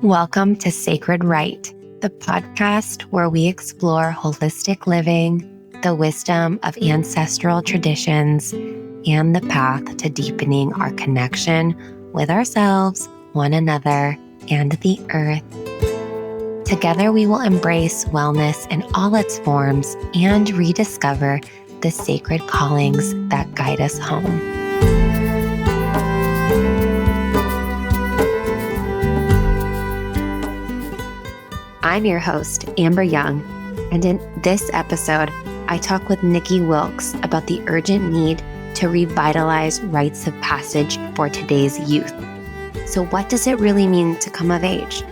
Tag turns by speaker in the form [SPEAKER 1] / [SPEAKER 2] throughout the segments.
[SPEAKER 1] Welcome to Sacred Rite, the podcast where we explore holistic living, the wisdom of ancestral traditions, and the path to deepening our connection with ourselves, one another, and the earth. Together, we will embrace wellness in all its forms and rediscover the sacred callings that guide us home. I'm your host, Amber Young, and in this episode, I talk with Nicky Wilkes about the urgent need to revitalize rites of passage for today's youth. So what does it really mean to come of age?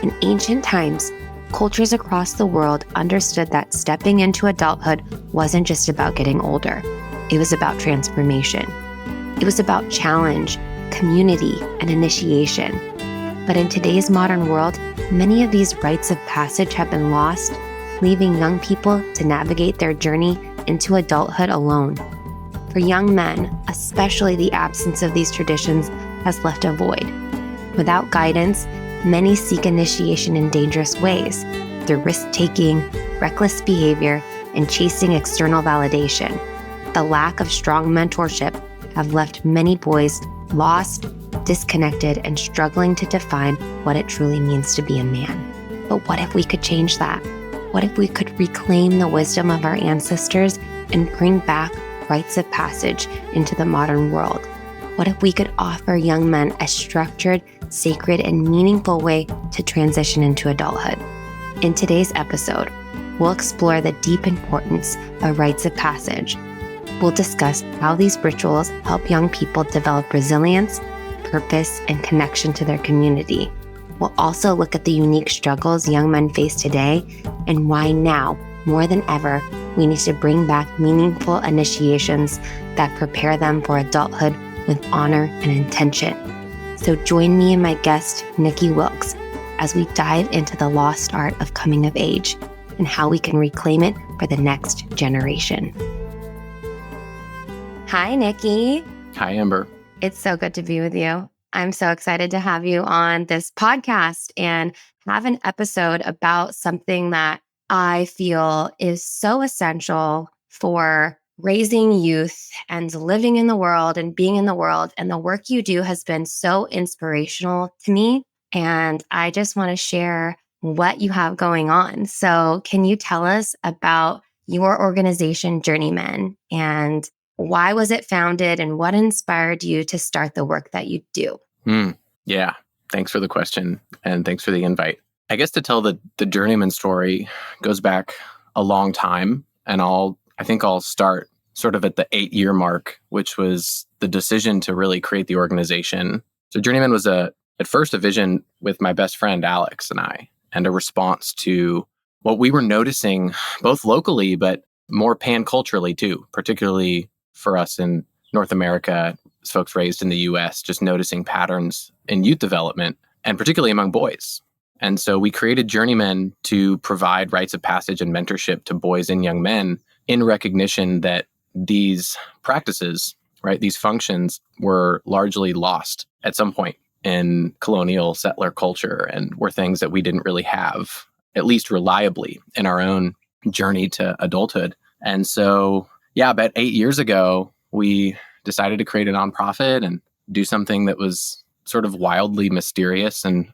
[SPEAKER 1] In ancient times, cultures across the world understood that stepping into adulthood wasn't just about getting older. It was about transformation. It was about challenge, community, and initiation. But in today's modern world, many of these rites of passage have been lost, leaving young people to navigate their journey into adulthood alone. For young men, especially, the absence of these traditions has left a void. Without guidance, many seek initiation in dangerous ways, through risk-taking, reckless behavior, and chasing external validation. The lack of strong mentorship have left many boys lost, disconnected, and struggling to define what it truly means to be a man. But what if we could change that? What if we could reclaim the wisdom of our ancestors and bring back rites of passage into the modern world? What if we could offer young men a structured, sacred, and meaningful way to transition into adulthood? In today's episode, we'll explore the deep importance of rites of passage. We'll discuss how these rituals help young people develop resilience, purpose, and connection to their community. We'll also look at the unique struggles young men face today and why now, more than ever, we need to bring back meaningful initiations that prepare them for adulthood with honor and intention. So join me and my guest, Nicky Wilkes, as we dive into the lost art of coming of age and how we can reclaim it for the next generation. Hi, Nicky.
[SPEAKER 2] Hi, Amber.
[SPEAKER 1] It's so good to be with you. I'm so excited to have you on this podcast and have an episode about something that I feel is so essential for raising youth and living in the world and being in the world. And the work you do has been so inspirational to me. And I just want to share what you have going on. So can you tell us about your organization, Journeymen, and why was it founded and what inspired you to start the work that you do?
[SPEAKER 2] Yeah. Thanks for the question and thanks for the invite. I guess to tell the Journeyman story goes back a long time, and I think I'll start sort of at the 8-year mark, which was the decision to really create the organization. So Journeyman was at first a vision with my best friend Alex and I, and a response to what we were noticing both locally but more pan-culturally too, particularly for us in North America, as folks raised in the US, just noticing patterns in youth development, and particularly among boys. And so we created Journeymen to provide rites of passage and mentorship to boys and young men in recognition that these practices, right, these functions were largely lost at some point in colonial settler culture and were things that we didn't really have, at least reliably, in our own journey to adulthood. And so, yeah, about 8 years ago, we decided to create a nonprofit and do something that was sort of wildly mysterious and,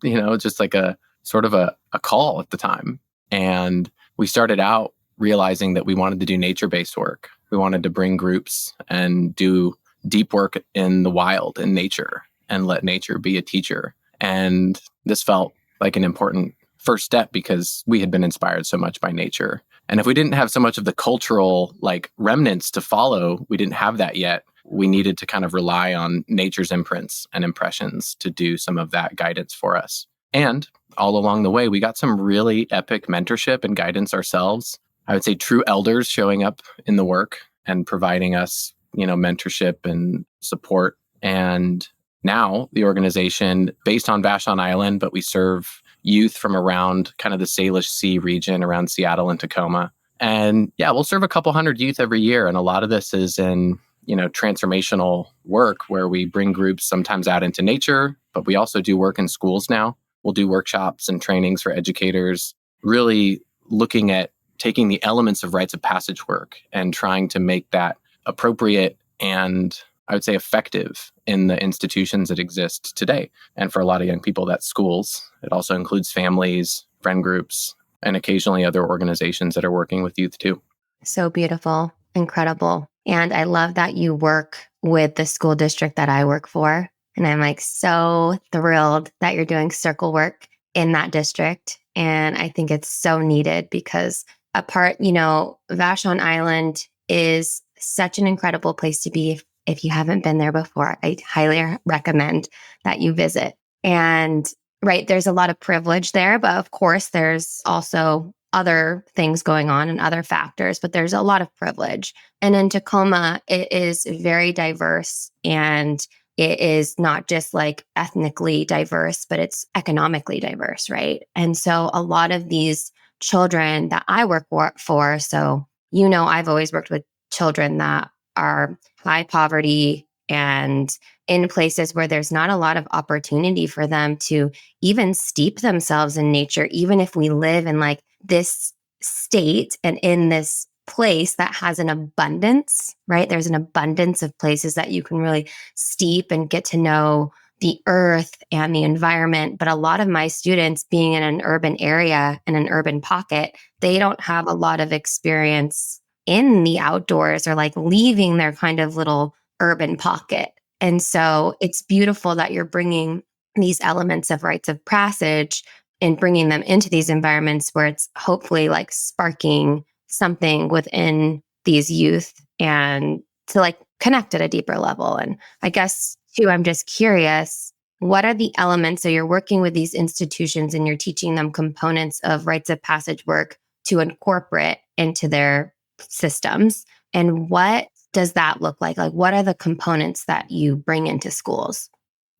[SPEAKER 2] just like a sort of a call at the time. And we started out realizing that we wanted to do nature-based work. We wanted to bring groups and do deep work in the wild, in nature, and let nature be a teacher. And this felt like an important first step because we had been inspired so much by nature. And if we didn't have so much of the cultural remnants to follow, we didn't have that yet. We needed to kind of rely on nature's imprints and impressions to do some of that guidance for us. And all along the way, we got some really epic mentorship and guidance ourselves. I would say true elders showing up in the work and providing us, mentorship and support. And now the organization, based on Vashon Island, but we serve youth from around kind of the Salish Sea region around Seattle and Tacoma. And yeah, we'll serve a couple hundred youth every year. And a lot of this is in, transformational work where we bring groups sometimes out into nature, but we also do work in schools now. We'll do workshops and trainings for educators, really looking at taking the elements of rites of passage work and trying to make that appropriate and, I would say, effective in the institutions that exist today. And for a lot of young people, that's schools. It also includes families, friend groups, and occasionally other organizations that are working with youth too.
[SPEAKER 1] So beautiful, incredible. And I love that you work with the school district that I work for. And I'm like so thrilled that you're doing circle work in that district. And I think it's so needed because Vashon Island is such an incredible place to be. If you haven't been there before, I highly recommend that you visit. And right, there's a lot of privilege there, but of course, there's also other things going on and other factors, but there's a lot of privilege. And in Tacoma, it is very diverse, and it is not just like ethnically diverse, but it's economically diverse, right? And so a lot of these children that I work for, so I've always worked with children that are high poverty and in places where there's not a lot of opportunity for them to even steep themselves in nature, even if we live in like this state and in this place that has an abundance, right? There's an abundance of places that you can really steep and get to know the earth and the environment. But a lot of my students being in an urban area, in an urban pocket, they don't have a lot of experience in the outdoors or like leaving their kind of little urban pocket. And so it's beautiful that you're bringing these elements of rites of passage and bringing them into these environments where it's hopefully like sparking something within these youth and to like connect at a deeper level. And I guess too, I'm just curious, what are the elements? So you're working with these institutions and you're teaching them components of rites of passage work to incorporate into their systems. And what does that look like? Like, what are the components that you bring into schools?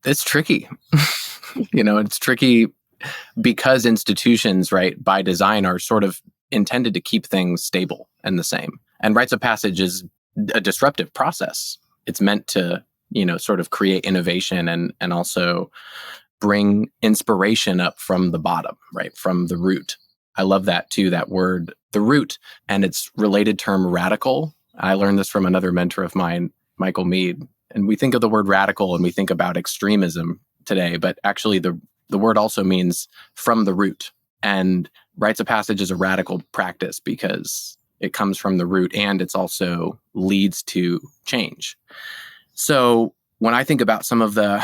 [SPEAKER 2] It's tricky. It's tricky because institutions, right, by design are sort of intended to keep things stable and the same. And rites of passage is a disruptive process. It's meant to, sort of create innovation and also bring inspiration up from the bottom, right, from the root. I love that too, that word, the root, and its related term radical. I learned this from another mentor of mine, Michael Mead. And we think of the word radical and we think about extremism today, but actually the word also means from the root. And rites of passage is a radical practice because it comes from the root and it's also leads to change. So when I think about some of the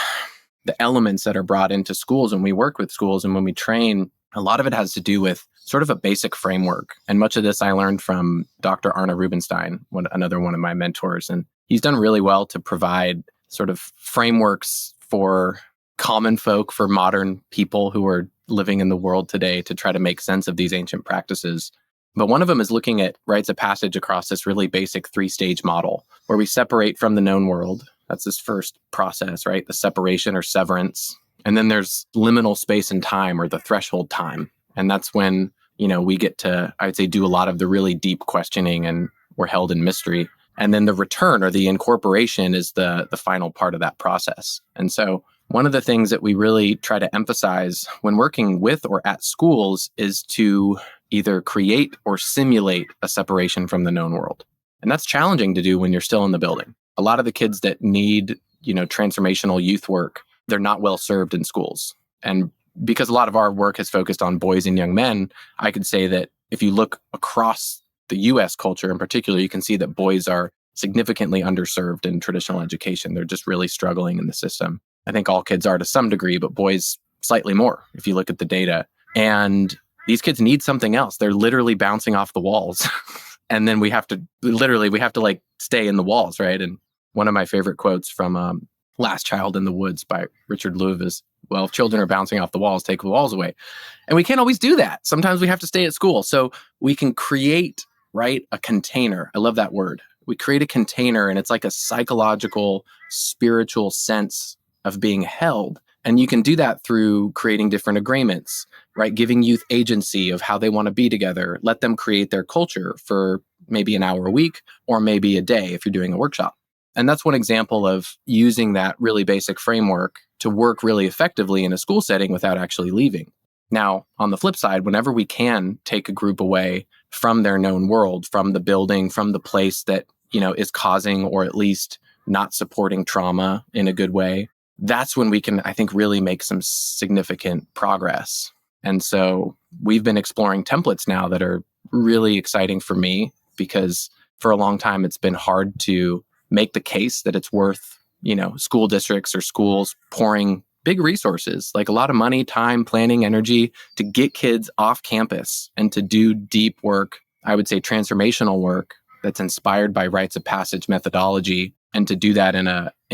[SPEAKER 2] elements that are brought into schools and we work with schools and when we train, a lot of it has to do with sort of a basic framework. And much of this I learned from Dr. Arna Rubinstein, another one of my mentors. And he's done really well to provide sort of frameworks for common folk, for modern people who are living in the world today to try to make sense of these ancient practices. But one of them is looking at rites of passage across this really basic 3-stage model where we separate from the known world. That's this first process, right? The separation or severance. And then there's liminal space and time or the threshold time. And that's when, we get to, I would say, do a lot of the really deep questioning and we're held in mystery. And then the return or the incorporation is the final part of that process. And so one of the things that we really try to emphasize when working with or at schools is to either create or simulate a separation from the known world. And that's challenging to do when you're still in the building. A lot of the kids that need, transformational youth work, they're not well served in schools. And because a lot of our work has focused on boys and young men, I could say that if you look across the US culture in particular, you can see that boys are significantly underserved in traditional education. They're just really struggling in the system. I think all kids are to some degree, but boys slightly more if you look at the data. And these kids need something else. They're literally bouncing off the walls. And then we have to like stay in the walls, right? And one of my favorite quotes from Last Child in the Woods by Richard Louv is, well, if children are bouncing off the walls, take the walls away. And we can't always do that. Sometimes we have to stay at school. So we can create, right, a container. I love that word. We create a container and it's like a psychological, spiritual sense of being held. And you can do that through creating different agreements, right? Giving youth agency of how they want to be together. Let them create their culture for maybe an hour a week or maybe a day if you're doing a workshop. And that's one example of using that really basic framework to work really effectively in a school setting without actually leaving. Now, on the flip side, whenever we can take a group away from their known world, from the building, from the place that, is causing or at least not supporting trauma in a good way, that's when we can, I think, really make some significant progress. And so we've been exploring templates now that are really exciting for me, because for a long time, it's been hard to make the case that it's worth, school districts or schools pouring big resources, like a lot of money, time, planning, energy to get kids off campus and to do deep work, I would say transformational work that's inspired by rites of passage methodology, and to do that in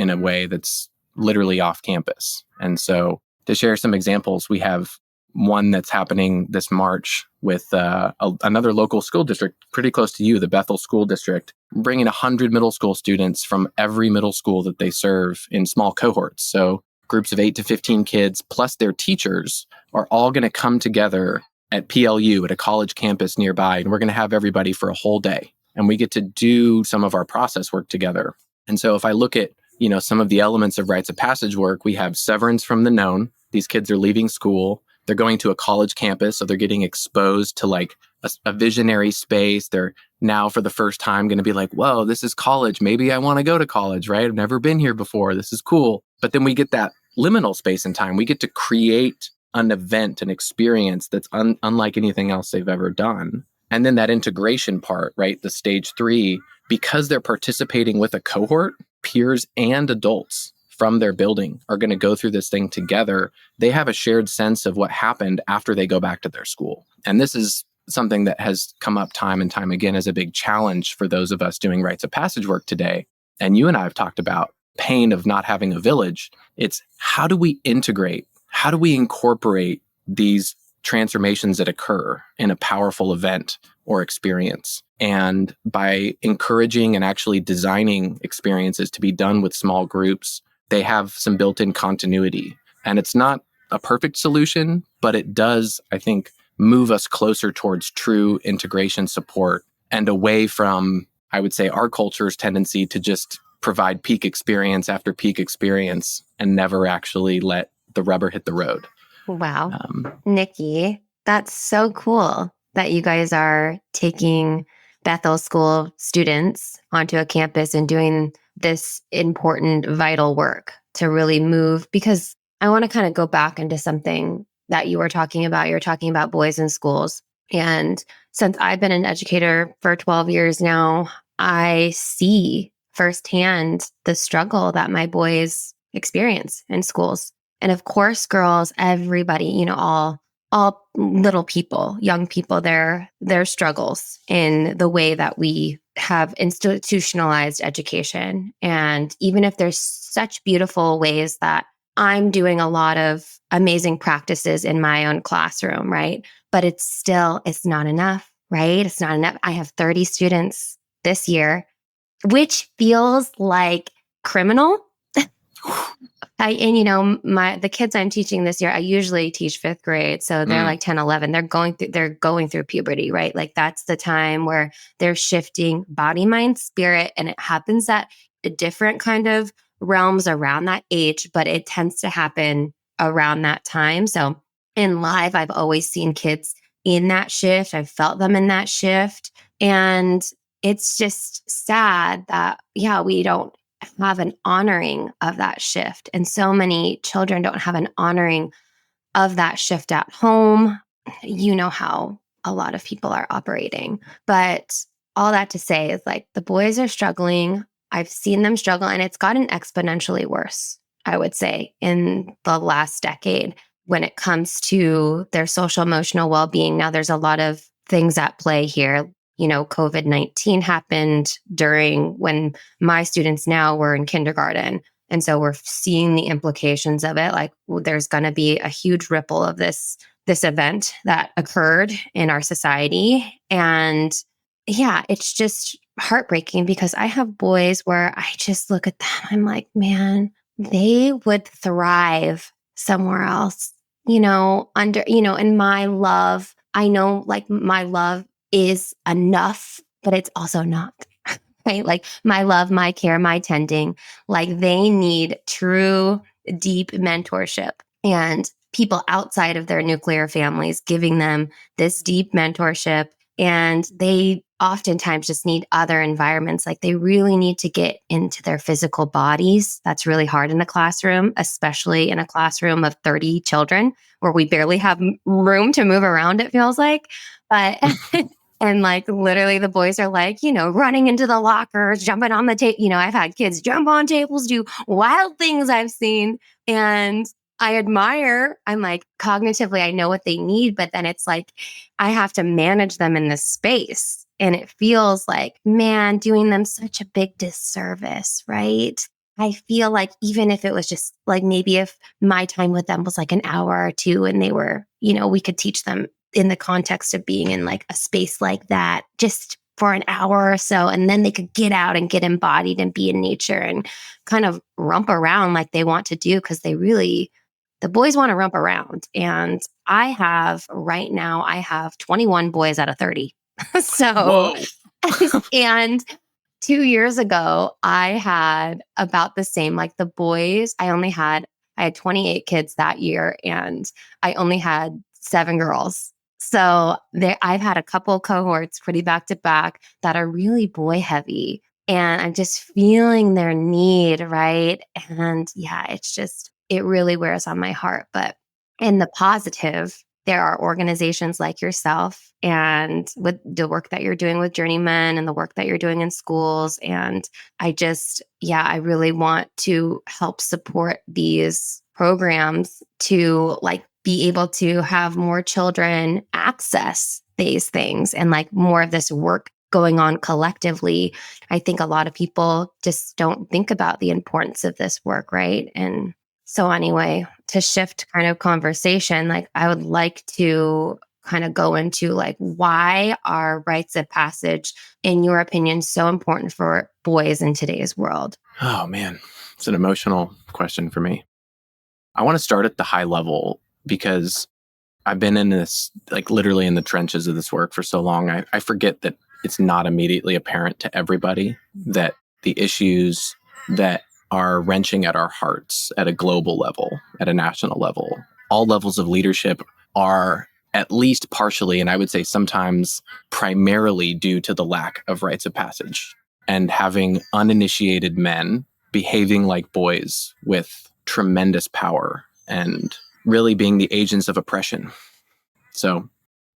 [SPEAKER 2] a way that's literally off campus. And so to share some examples, we have one that's happening this March with another local school district pretty close to you, the Bethel School District, bringing 100 middle school students from every middle school that they serve in small cohorts. So groups of 8 to 15 kids plus their teachers are all going to come together at PLU, at a college campus nearby, and we're going to have everybody for a whole day. And we get to do some of our process work together. And so if I look at, some of the elements of rites of passage work, we have severance from the known. These kids are leaving school. They're going to a college campus, so they're getting exposed to like a visionary space. They're now for the first time going to be like, whoa, this is college. Maybe I want to go to college, right? I've never been here before. This is cool. But then we get that liminal space and time. We get to create an event, an experience that's unlike anything else they've ever done. And then that integration part, right? The stage 3, because they're participating with a cohort, peers and adults from their building are going to go through this thing together. They have a shared sense of what happened after they go back to their school. And this is something that has come up time and time again as a big challenge for those of us doing rites of passage work today. And you and I have talked about pain of not having a village. It's how do we integrate? How do we incorporate these transformations that occur in a powerful event or experience? And by encouraging and actually designing experiences to be done with small groups, they have some built-in continuity. And it's not a perfect solution, but it does, I think, move us closer towards true integration support and away from, I would say, our culture's tendency to just provide peak experience after peak experience and never actually let the rubber hit the road.
[SPEAKER 1] Wow. Nicky, that's so cool that you guys are taking Bethel School students onto a campus and doing this important, vital work to really move. Because I want to kind of go back into something that you were talking about. You were talking about boys in schools. And since I've been an educator for 12 years now, I see firsthand the struggle that my boys experience in schools. And of course, girls, everybody, all little people, young people, their struggles in the way that we have institutionalized education. And even if there's such beautiful ways that I'm doing a lot of amazing practices in my own classroom, right? But it's not enough, right? It's not enough. I have 30 students this year, which feels like criminal. The kids I'm teaching this year, I usually teach fifth grade. So they're like 10, 11. They're going through puberty, right? Like that's the time where they're shifting body, mind, spirit. And it happens at a different kind of realms around that age, but it tends to happen around that time. So in live, I've always seen kids in that shift. I've felt them in that shift. And it's just sad that, we don't have an honoring of that shift. And so many children don't have an honoring of that shift at home. You know how a lot of people are operating. But all that to say is like the boys are struggling. I've seen them struggle, and it's gotten exponentially worse, I would say, in the last decade when it comes to their social emotional well-being. Now, there's a lot of things at play here. COVID-19 happened during when my students now were in kindergarten. And so we're seeing the implications of it. Like there's going to be a huge ripple of this event that occurred in our society. And it's just heartbreaking because I have boys where I just look at them. I'm like, man, they would thrive somewhere else, in my love. I know like my love is enough, but it's also not. right? Like my love, my care, my tending. Like they need true, deep mentorship and people outside of their nuclear families giving them this deep mentorship. And they oftentimes just need other environments. Like they really need to get into their physical bodies. That's really hard in a classroom, especially in a classroom of 30 children where we barely have room to move around, it feels like. But and like literally the boys are like, running into the lockers, jumping on the table. I've had kids jump on tables, do wild things I've seen. And I'm like, cognitively, I know what they need, but then it's like, I have to manage them in this space. And it feels like, man, doing them such a big disservice, right? I feel like even if it was just like maybe if my time with them was like an hour or two and they were, we could teach them in the context of being in like a space like that just for an hour or so. And then they could get out and get embodied and be in nature and kind of rump around like they want to do because the boys want to rump around. And right now, I have 21 boys out of 30. So,
[SPEAKER 2] Whoa.
[SPEAKER 1] and 2 years ago, I had about the same, like the boys, I had 28 kids that year and I only had 7 girls. So I've had a couple cohorts pretty back to back that are really boy heavy. And I'm just feeling their need, right? And yeah, it really wears on my heart. But in the positive, there are organizations like yourself and with the work that you're doing with Journeyman and the work that you're doing in schools. And I really want to help support these programs to like be able to have more children access these things and like more of this work going on collectively. I think a lot of people just don't think about the importance of this work, right? And so anyway, to shift kind of conversation, like I would like to kind of go into like why are rites of passage, in your opinion, so important for boys in today's world?
[SPEAKER 2] Oh, man. It's an emotional question for me. I want to start at the high level because I've been in this, like literally in the trenches of this work for so long. I forget that it's not immediately apparent to everybody that the issues that are wrenching at our hearts at a global level, at a national level, all levels of leadership are at least partially, and I would say sometimes primarily due to the lack of rites of passage and having uninitiated men behaving like boys with tremendous power and really being the agents of oppression. So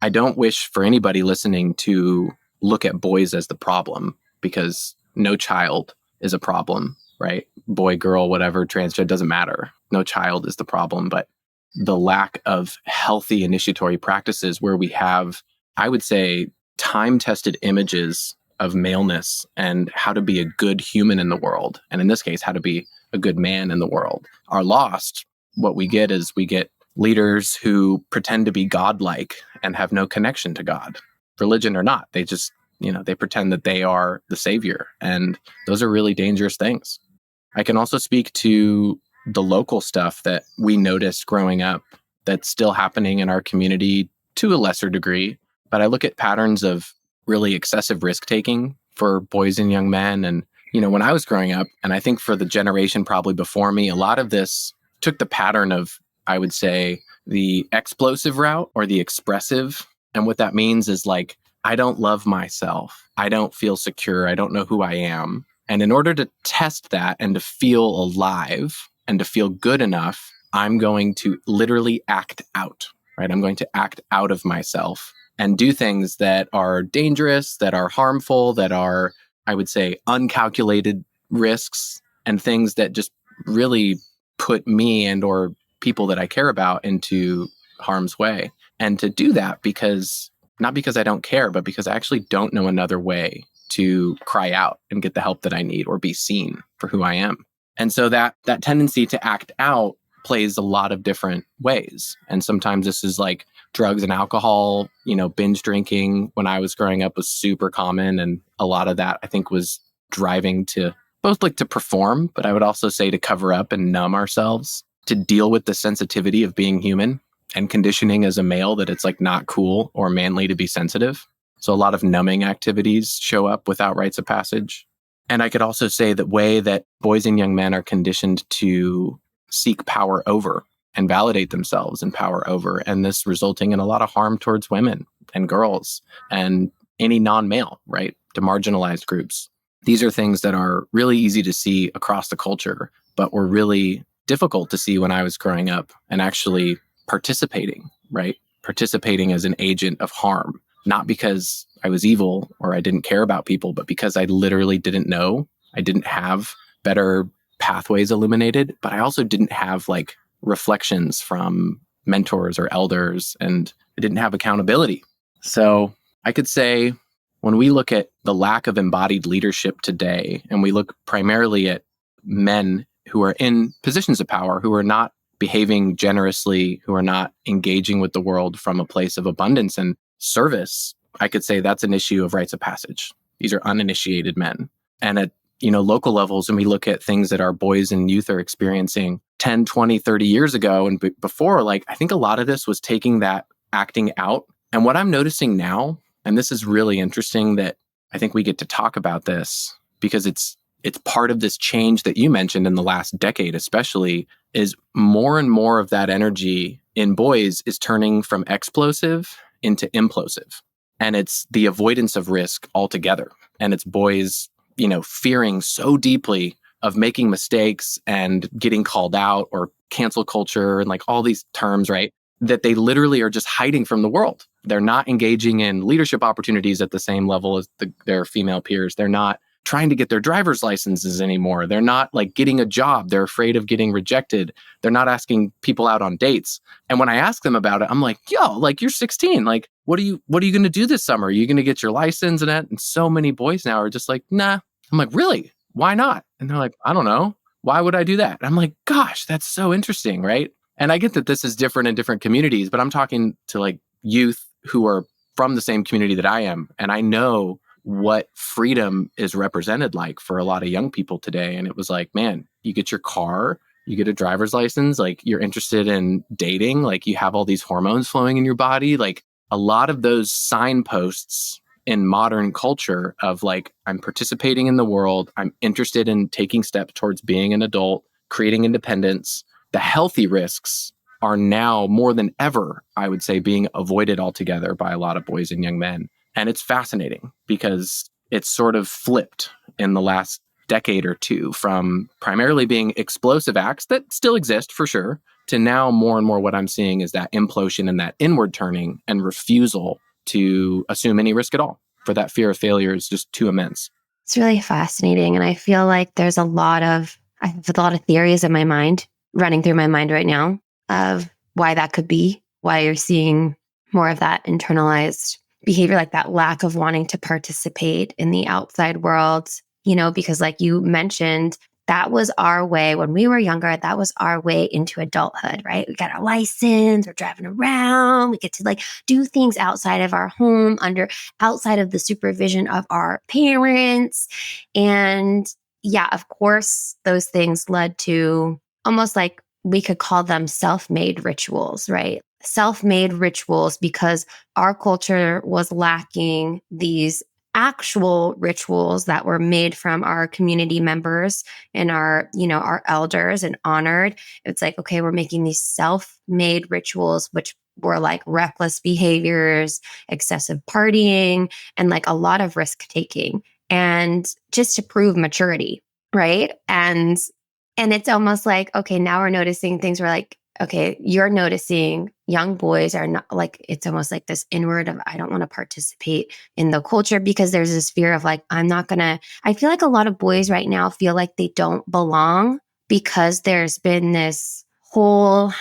[SPEAKER 2] I don't wish for anybody listening to look at boys as the problem because no child is a problem, right? Boy, girl, whatever, transgender, doesn't matter. No child is the problem, but the lack of healthy initiatory practices where we have, I would say, time-tested images of maleness and how to be a good human in the world, and in this case, how to be a good man in the world, are lost. What we get leaders who pretend to be godlike and have no connection to God, religion or not. They just, they pretend that they are the savior. And those are really dangerous things. I can also speak to the local stuff that we noticed growing up that's still happening in our community to a lesser degree. But I look at patterns of really excessive risk taking for boys and young men. And, when I was growing up, and I think for the generation probably before me, a lot of this took the pattern of, I would say, the explosive route or the expressive. And what that means is like, I don't love myself. I don't feel secure. I don't know who I am. And in order to test that and to feel alive and to feel good enough, I'm going to literally act out, right? I'm going to act out of myself and do things that are dangerous, that are harmful, that are, I would say, uncalculated risks and things that just really put me and or people that I care about into harm's way. And to do that not because I don't care, but because I actually don't know another way to cry out and get the help that I need or be seen for who I am. And so that tendency to act out plays a lot of different ways. And sometimes this is like drugs and alcohol, binge drinking when I was growing up was super common. And a lot of that I think was driving to both like to perform, but I would also say to cover up and numb ourselves, to deal with the sensitivity of being human and conditioning as a male that it's like not cool or manly to be sensitive. So a lot of numbing activities show up without rites of passage. And I could also say the way that boys and young men are conditioned to seek power over and validate themselves and power over. And this resulting in a lot of harm towards women and girls and any non-male, right? To marginalized groups. These are things that are really easy to see across the culture, but were really difficult to see when I was growing up and actually participating, right? Participating as an agent of harm, not because I was evil or I didn't care about people, but because I literally didn't know. I didn't have better pathways illuminated, but I also didn't have like reflections from mentors or elders, and I didn't have accountability. So I could say when we look at the lack of embodied leadership today, and we look primarily at men who are in positions of power, who are not behaving generously, who are not engaging with the world from a place of abundance and service, I could say that's an issue of rites of passage. These are uninitiated men. And at local levels, and we look at things that our boys and youth are experiencing 10, 20, 30 years ago and before, like I think a lot of this was taking that acting out. And what I'm noticing now, and this is really interesting that I think we get to talk about this because it's part of this change that you mentioned in the last decade, especially, is more and more of that energy in boys is turning from explosive into implosive. And it's the avoidance of risk altogether. And it's boys, fearing so deeply of making mistakes and getting called out or cancel culture and like all these terms, right? That they literally are just hiding from the world. They're not engaging in leadership opportunities at the same level as their female peers. They're not trying to get their driver's licenses anymore. They're not like getting a job. They're afraid of getting rejected. They're not asking people out on dates. And when I ask them about it, I'm like, yo, like you're 16. Like, what are you going to do this summer? Are you going to get your license and that? And so many boys now are just like, nah. I'm like, really? Why not? And they're like, I don't know. Why would I do that? And I'm like, gosh, that's so interesting, right? And I get that this is different in different communities, but I'm talking to like youth who are from the same community that I am. And I know what freedom is represented like for a lot of young people today. And it was like, man, you get your car, you get a driver's license, like you're interested in dating, like you have all these hormones flowing in your body. Like a lot of those signposts in modern culture of like, I'm participating in the world, I'm interested in taking steps towards being an adult, creating independence. The healthy risks are now more than ever, I would say, being avoided altogether by a lot of boys and young men. And it's fascinating because it's sort of flipped in the last decade or two from primarily being explosive acts that still exist for sure, to now more and more what I'm seeing is that implosion and that inward turning and refusal to assume any risk at all, for that fear of failure is just too immense.
[SPEAKER 1] It's really fascinating. And I feel like I have a lot of theories in my mind, running through my mind right now, of why that could be, why you're seeing more of that internalized behavior, like that lack of wanting to participate in the outside world, because like you mentioned, that was our way when we were younger. That was our way into adulthood, right? We got our license, we're driving around, we get to like do things outside of our home, outside of the supervision of our parents. And yeah, of course, those things led to almost like we could call them self-made rituals, right? Self-made rituals because our culture was lacking these actual rituals that were made from our community members and our elders and honored. It's like, okay, we're making these self-made rituals, which were like reckless behaviors, excessive partying, and like a lot of risk taking, and just to prove maturity, right? And it's almost like, okay, now we're noticing things where like, okay, you're noticing young boys are not like, it's almost like this inward of, I don't want to participate in the culture because there's this fear of like, I feel like a lot of boys right now feel like they don't belong because there's been this whole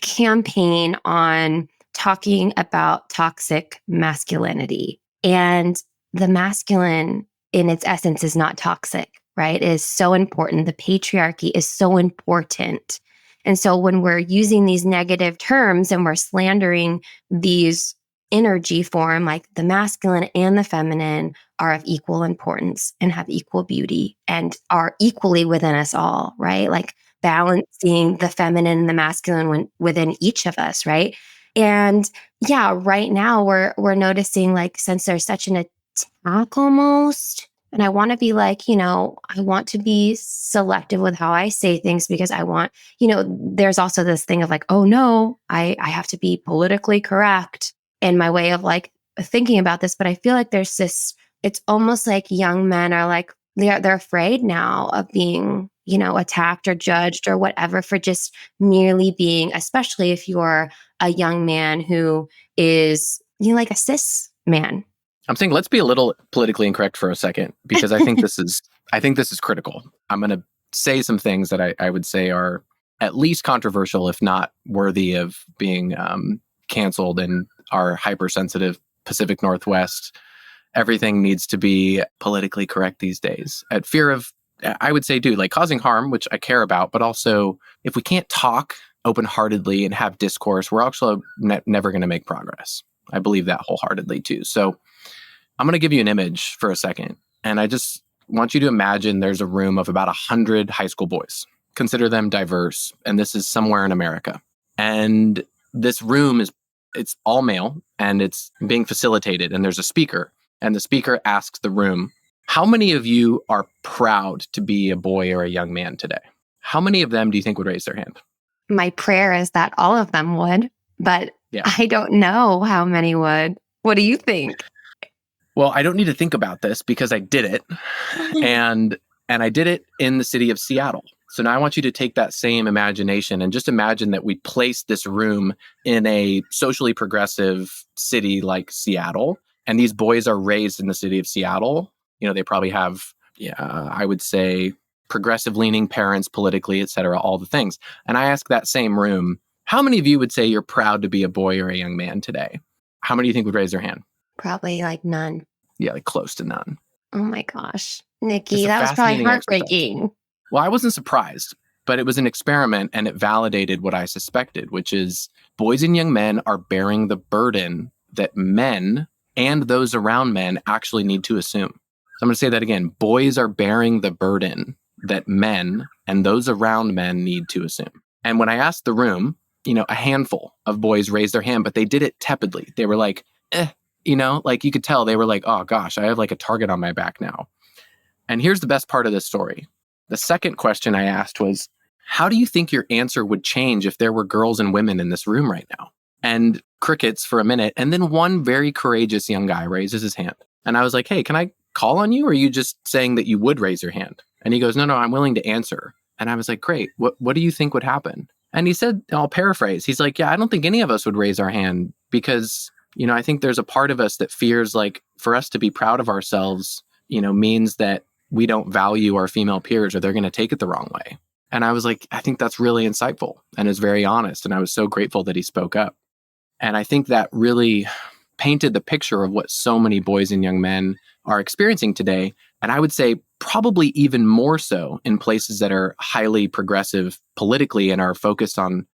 [SPEAKER 1] campaign on talking about toxic masculinity. And the masculine in its essence is not toxic, right? It is so important. The patriarchy is so important. And so when we're using these negative terms and we're slandering these energy form, like the masculine and the feminine are of equal importance and have equal beauty and are equally within us all, right? Like balancing the feminine and the masculine within each of us, right? And yeah, right now we're noticing like, since there's such an attack almost And I want to be like, I want to be selective with how I say things because I want, there's also this thing of like, oh no, I have to be politically correct in my way of like thinking about this. But I feel like there's this, it's almost like young men are like, they're afraid now of being, attacked or judged or whatever for just merely being, especially if you're a young man who is, like a cis man.
[SPEAKER 2] I'm saying let's be a little politically incorrect for a second, because I think this is critical. I'm going to say some things that I would say are at least controversial, if not worthy of being canceled in our hypersensitive Pacific Northwest. Everything needs to be politically correct these days. At fear of, I would say, dude, like causing harm, which I care about, but also if we can't talk open-heartedly and have discourse, we're actually never going to make progress. I believe that wholeheartedly too. So I'm going to give you an image for a second. And I just want you to imagine there's a room of about 100 high school boys. Consider them diverse. And this is somewhere in America. And this room it's all male and it's being facilitated. And there's a speaker. And the speaker asks the room, how many of you are proud to be a boy or a young man today? How many of them do you think would raise their hand?
[SPEAKER 1] My prayer is that all of them would, but
[SPEAKER 2] Yeah.
[SPEAKER 1] I don't know how many would. What do you think?
[SPEAKER 2] Well, I don't need to think about this because I did it. and I did it in the city of Seattle. So now I want you to take that same imagination and just imagine that we placed this room in a socially progressive city like Seattle. And these boys are raised in the city of Seattle. They probably have, I would say, progressive leaning parents politically, et cetera, all the things. And I ask that same room, how many of you would say you're proud to be a boy or a young man today? How many do you think would raise their hand?
[SPEAKER 1] Probably like none.
[SPEAKER 2] Yeah, like close to none.
[SPEAKER 1] Oh my gosh. Nikki, that was probably heartbreaking.
[SPEAKER 2] Exercise. Well, I wasn't surprised, but it was an experiment and it validated what I suspected, which is boys and young men are bearing the burden that men and those around men actually need to assume. So I'm going to say that again. Boys are bearing the burden that men and those around men need to assume. And when I asked the room, a handful of boys raised their hand, but they did it tepidly. They were like, like you could tell they were like, oh gosh, I have like a target on my back now. And here's the best part of this story. The second question I asked was, how do you think your answer would change if there were girls and women in this room right now? And crickets for a minute. And then one very courageous young guy raises his hand. And I was like, hey, can I call on you? Or are you just saying that you would raise your hand? And he goes, no, I'm willing to answer. And I was like, great. What do you think would happen? And he said, I'll paraphrase. He's like, yeah, I don't think any of us would raise our hand because, I think there's a part of us that fears like for us to be proud of ourselves, means that we don't value our female peers or they're going to take it the wrong way. And I was like, I think that's really insightful and is very honest. And I was so grateful that he spoke up. And I think that really painted the picture of what so many boys and young men are experiencing today. And I would say probably even more so in places that are highly progressive politically and are focused on,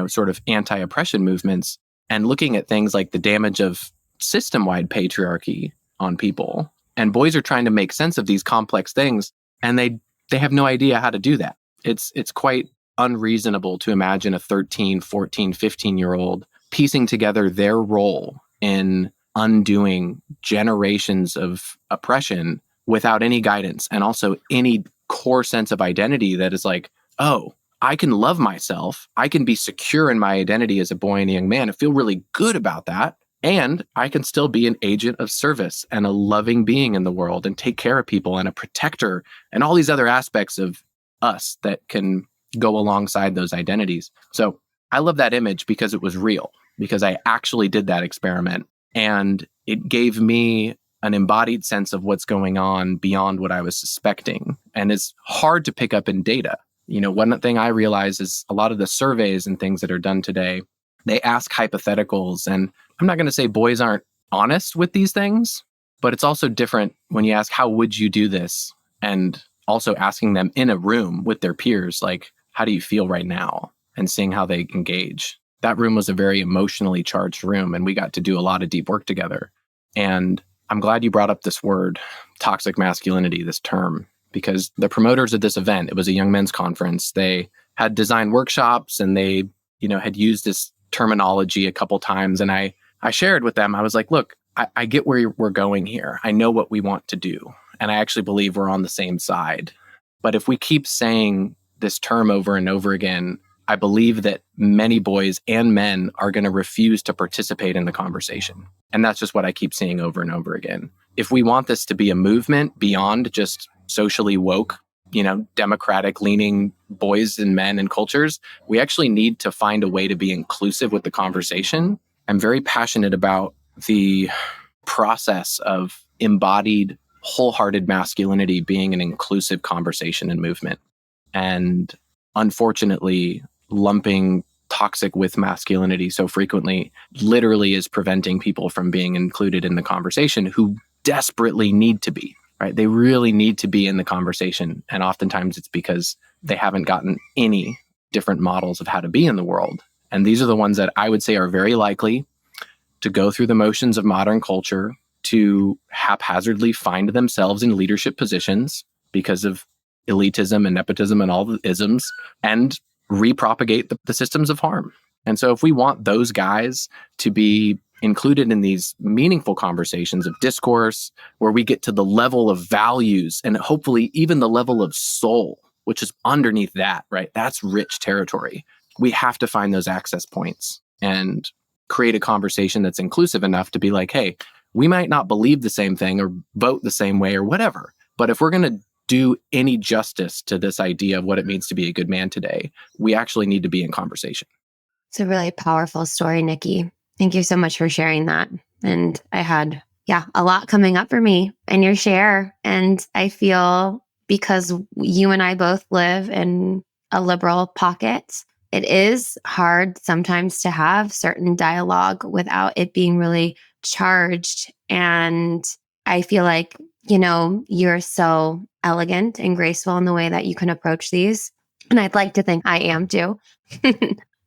[SPEAKER 2] sort of anti-oppression movements and looking at things like the damage of system-wide patriarchy on people. And boys are trying to make sense of these complex things, and they have no idea how to do that. It's quite unreasonable to imagine a 13, 14, 15-year-old piecing together their role in undoing generations of oppression without any guidance and also any core sense of identity that is like, oh, I can love myself. I can be secure in my identity as a boy and a young man and feel really good about that. And I can still be an agent of service and a loving being in the world and take care of people and a protector and all these other aspects of us that can go alongside those identities. So I love that image because it was real, because I actually did that experiment and it gave me an embodied sense of what's going on beyond what I was suspecting. And it's hard to pick up in data. One thing I realize is a lot of the surveys and things that are done today, they ask hypotheticals. And I'm not going to say boys aren't honest with these things, but it's also different when you ask, how would you do this? And also asking them in a room with their peers, like, how do you feel right now? And seeing how they engage. That room was a very emotionally charged room, and we got to do a lot of deep work together. And I'm glad you brought up this word, toxic masculinity, this term, because the promoters of this event, it was a young men's conference. They had design workshops and they, had used this terminology a couple times. And I shared with them, I was like, look, I get where we're going here. I know what we want to do. And I actually believe we're on the same side. But if we keep saying this term over and over again, I believe that many boys and men are going to refuse to participate in the conversation. And that's just what I keep seeing over and over again. If we want this to be a movement beyond just socially woke, democratic leaning boys and men and cultures, we actually need to find a way to be inclusive with the conversation. I'm very passionate about the process of embodied, wholehearted masculinity being an inclusive conversation and movement. And unfortunately, lumping toxic with masculinity so frequently literally is preventing people from being included in the conversation who desperately need to be, right? They really need to be in the conversation. And oftentimes it's because they haven't gotten any different models of how to be in the world. And these are the ones that I would say are very likely to go through the motions of modern culture, to haphazardly find themselves in leadership positions because of elitism and nepotism and all the isms, and repropagate the systems of harm. And so if we want those guys to be included in these meaningful conversations of discourse, where we get to the level of values and hopefully even the level of soul, which is underneath that, right? That's rich territory. We have to find those access points and create a conversation that's inclusive enough to be like, hey, we might not believe the same thing or vote the same way or whatever, but if we're going to do any justice to this idea of what it means to be a good man today, we actually need to be in conversation.
[SPEAKER 1] It's a really powerful story, Nicky. Thank you so much for sharing that. And I had, a lot coming up for me in your share. And I feel because you and I both live in a liberal pocket, it is hard sometimes to have certain dialogue without it being really charged. And I feel like, you're so elegant and graceful in the way that you can approach these. And I'd like to think I am too.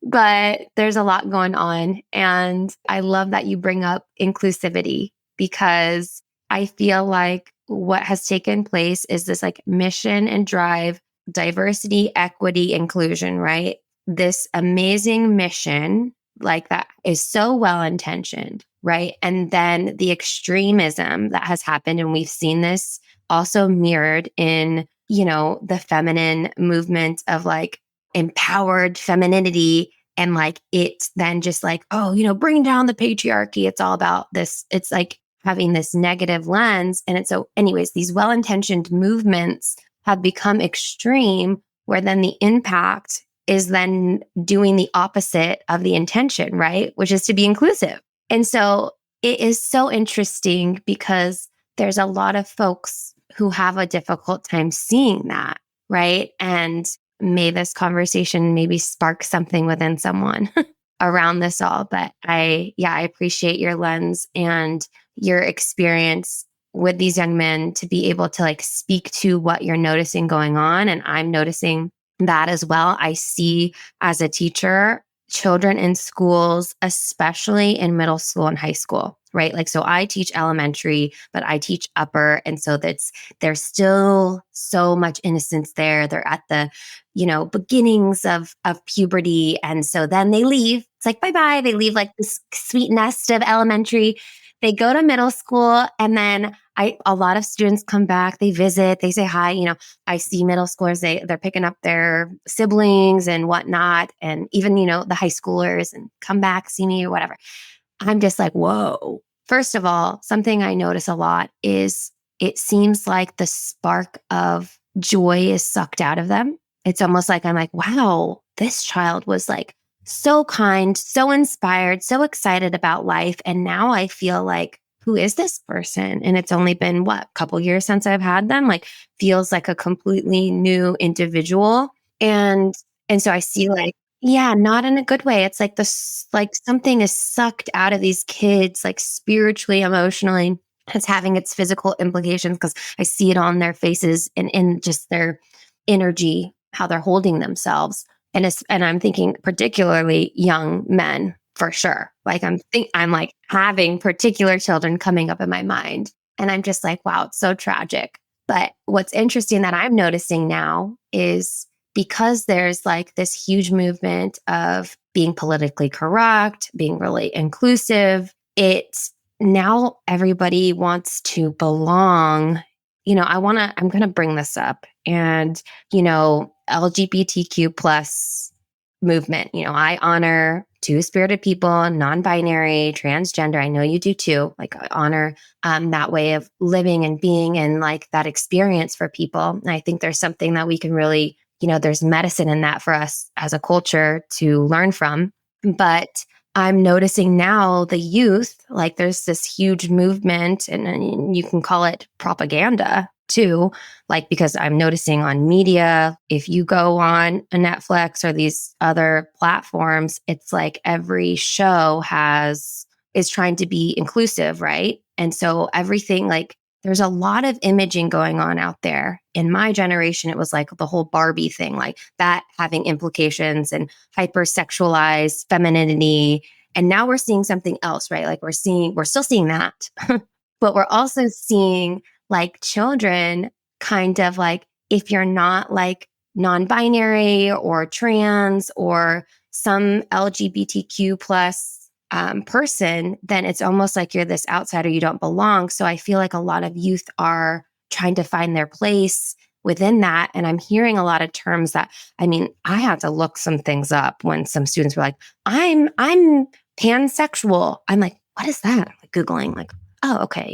[SPEAKER 1] But there's a lot going on. And I love that you bring up inclusivity, because I feel like what has taken place is this like mission and drive, diversity, equity, inclusion, right? This amazing mission like that is so well intentioned, right? And then the extremism that has happened, and we've seen this also mirrored in, the feminine movement of like empowered femininity. And like, it's then just like, bring down the patriarchy. It's all about this. It's like having this negative lens. And it's so anyways, these well-intentioned movements have become extreme, where then the impact is then doing the opposite of the intention, right? Which is to be inclusive. And so it is so interesting, because there's a lot of folks who have a difficult time seeing that, right? And may this conversation maybe spark something within someone around this all. But I appreciate your lens and your experience with these young men to be able to like speak to what you're noticing going on. And I'm noticing that as well. I see as a teacher, children in schools, especially in middle school and high school, right? Like, so I teach elementary, but I teach upper. And so there's still so much innocence there. They're at the, beginnings of puberty. And so then they leave. It's like, bye-bye. They leave like this sweet nest of elementary. They go to middle school, and then a lot of students come back, they visit, they say hi. I see middle schoolers, they're picking up their siblings and whatnot. And even, the high schoolers, and come back, see me or whatever. I'm just like, whoa. First of all, something I notice a lot is it seems like the spark of joy is sucked out of them. It's almost like I'm like, wow, this child was like so kind, so inspired, so excited about life. And now I feel like, who is this person? And it's only been a couple years since I've had them, like feels like a completely new individual. And so I see like, not in a good way. It's like like something is sucked out of these kids, like spiritually, emotionally. It's having its physical implications, because I see it on their faces and in just their energy, how they're holding themselves. And I'm thinking particularly young men, for sure. Like I'm like having particular children coming up in my mind. And I'm just like, wow, it's so tragic. But what's interesting that I'm noticing now is, because there's like this huge movement of being politically correct, being really inclusive, now everybody wants to belong I'm going to bring this up. And, LGBTQ plus movement, I honor two-spirited people, non-binary, transgender. I know you do too. Like, I honor that way of living and being and like that experience for people. And I think there's something that we can really, there's medicine in that for us as a culture to learn from. But I'm noticing now the youth, like there's this huge movement, and you can call it propaganda too, like because I'm noticing on media, if you go on a Netflix or these other platforms, it's like every show is trying to be inclusive, right? And so everything, like there's a lot of imaging going on out there. In my generation, it was like the whole Barbie thing, like that having implications and hypersexualized femininity. And now we're seeing something else, right? Like we're still seeing that, but we're also seeing like children kind of like, if you're not like non-binary or trans or some LGBTQ plus person, then it's almost like you're this outsider, you don't belong. So I feel like a lot of youth are trying to find their place within that. And I'm hearing a lot of terms that, I had to look some things up when some students were like, I'm pansexual. I'm like, what is that? I'm like Googling, like, oh, okay,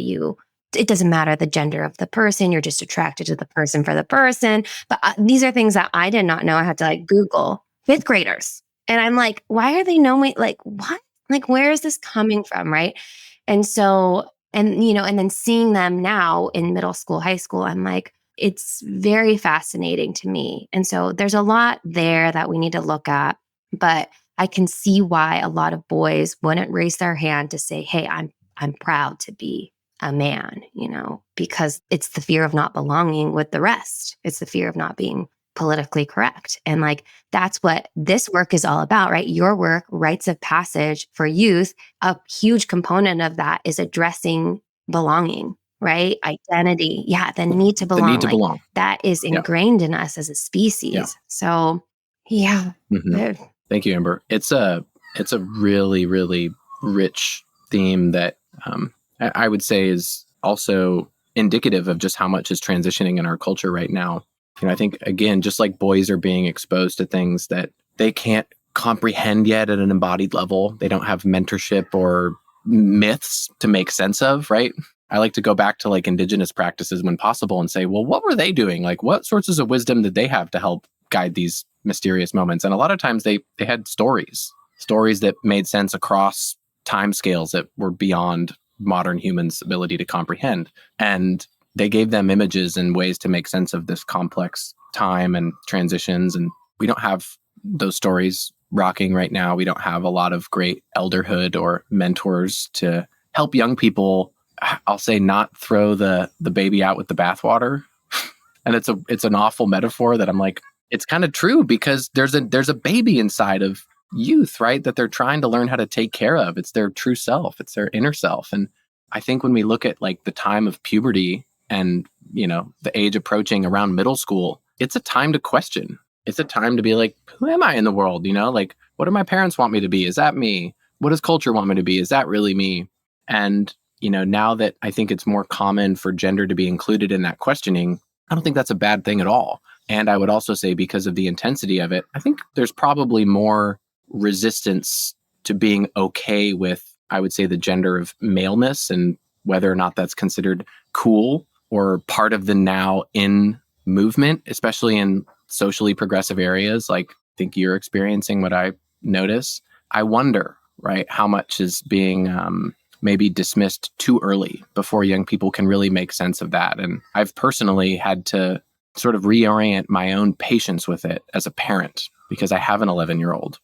[SPEAKER 1] it doesn't matter the gender of the person. You're just attracted to the person for the person. But these are things that I did not know. I had to like Google fifth graders. And I'm like, why are they knowing? Like, what? Like, where is this coming from? Right. And so, and then seeing them now in middle school, high school, I'm like, it's very fascinating to me. And so there's a lot there that we need to look at. But I can see why a lot of boys wouldn't raise their hand to say, hey, I'm proud to be a man, because it's the fear of not belonging with the rest. It's the fear of not being politically correct. And like, that's what this work is all about, right? Your work, Rites of Passage for youth, a huge component of that is addressing belonging, right? Identity. Yeah. The need to belong.
[SPEAKER 2] The need to belong.
[SPEAKER 1] That is ingrained in us as a species.
[SPEAKER 2] Yeah.
[SPEAKER 1] So yeah.
[SPEAKER 2] Mm-hmm. Thank you, Amber. It's a really, really rich theme that I would say is also indicative of just how much is transitioning in our culture right now. I think, again, just like boys are being exposed to things that they can't comprehend yet at an embodied level, they don't have mentorship or myths to make sense of, right? I like to go back to like indigenous practices when possible and say, well, what were they doing? Like, what sources of wisdom did they have to help guide these mysterious moments? And a lot of times they had stories that made sense across timescales that were beyond modern humans' ability to comprehend. And they gave them images and ways to make sense of this complex time and transitions. And we don't have those stories rocking right now. We don't have a lot of great elderhood or mentors to help young people, I'll say, not throw the baby out with the bathwater. And it's an awful metaphor that I'm like, it's kind of true, because there's a baby inside of youth, right? That they're trying to learn how to take care of. It's their true self. It's their inner self. And I think when we look at like the time of puberty and, the age approaching around middle school, it's a time to question. It's a time to be like, who am I in the world? Like, what do my parents want me to be? Is that me? What does culture want me to be? Is that really me? And, now that I think it's more common for gender to be included in that questioning, I don't think that's a bad thing at all. And I would also say, because of the intensity of it, I think there's probably more resistance to being okay with, I would say, the gender of maleness and whether or not that's considered cool or part of the now in movement, especially in socially progressive areas. Like, I think you're experiencing what I notice. I wonder, right, how much is being maybe dismissed too early before young people can really make sense of that. And I've personally had to sort of reorient my own patience with it as a parent, because I have an 11-year-old,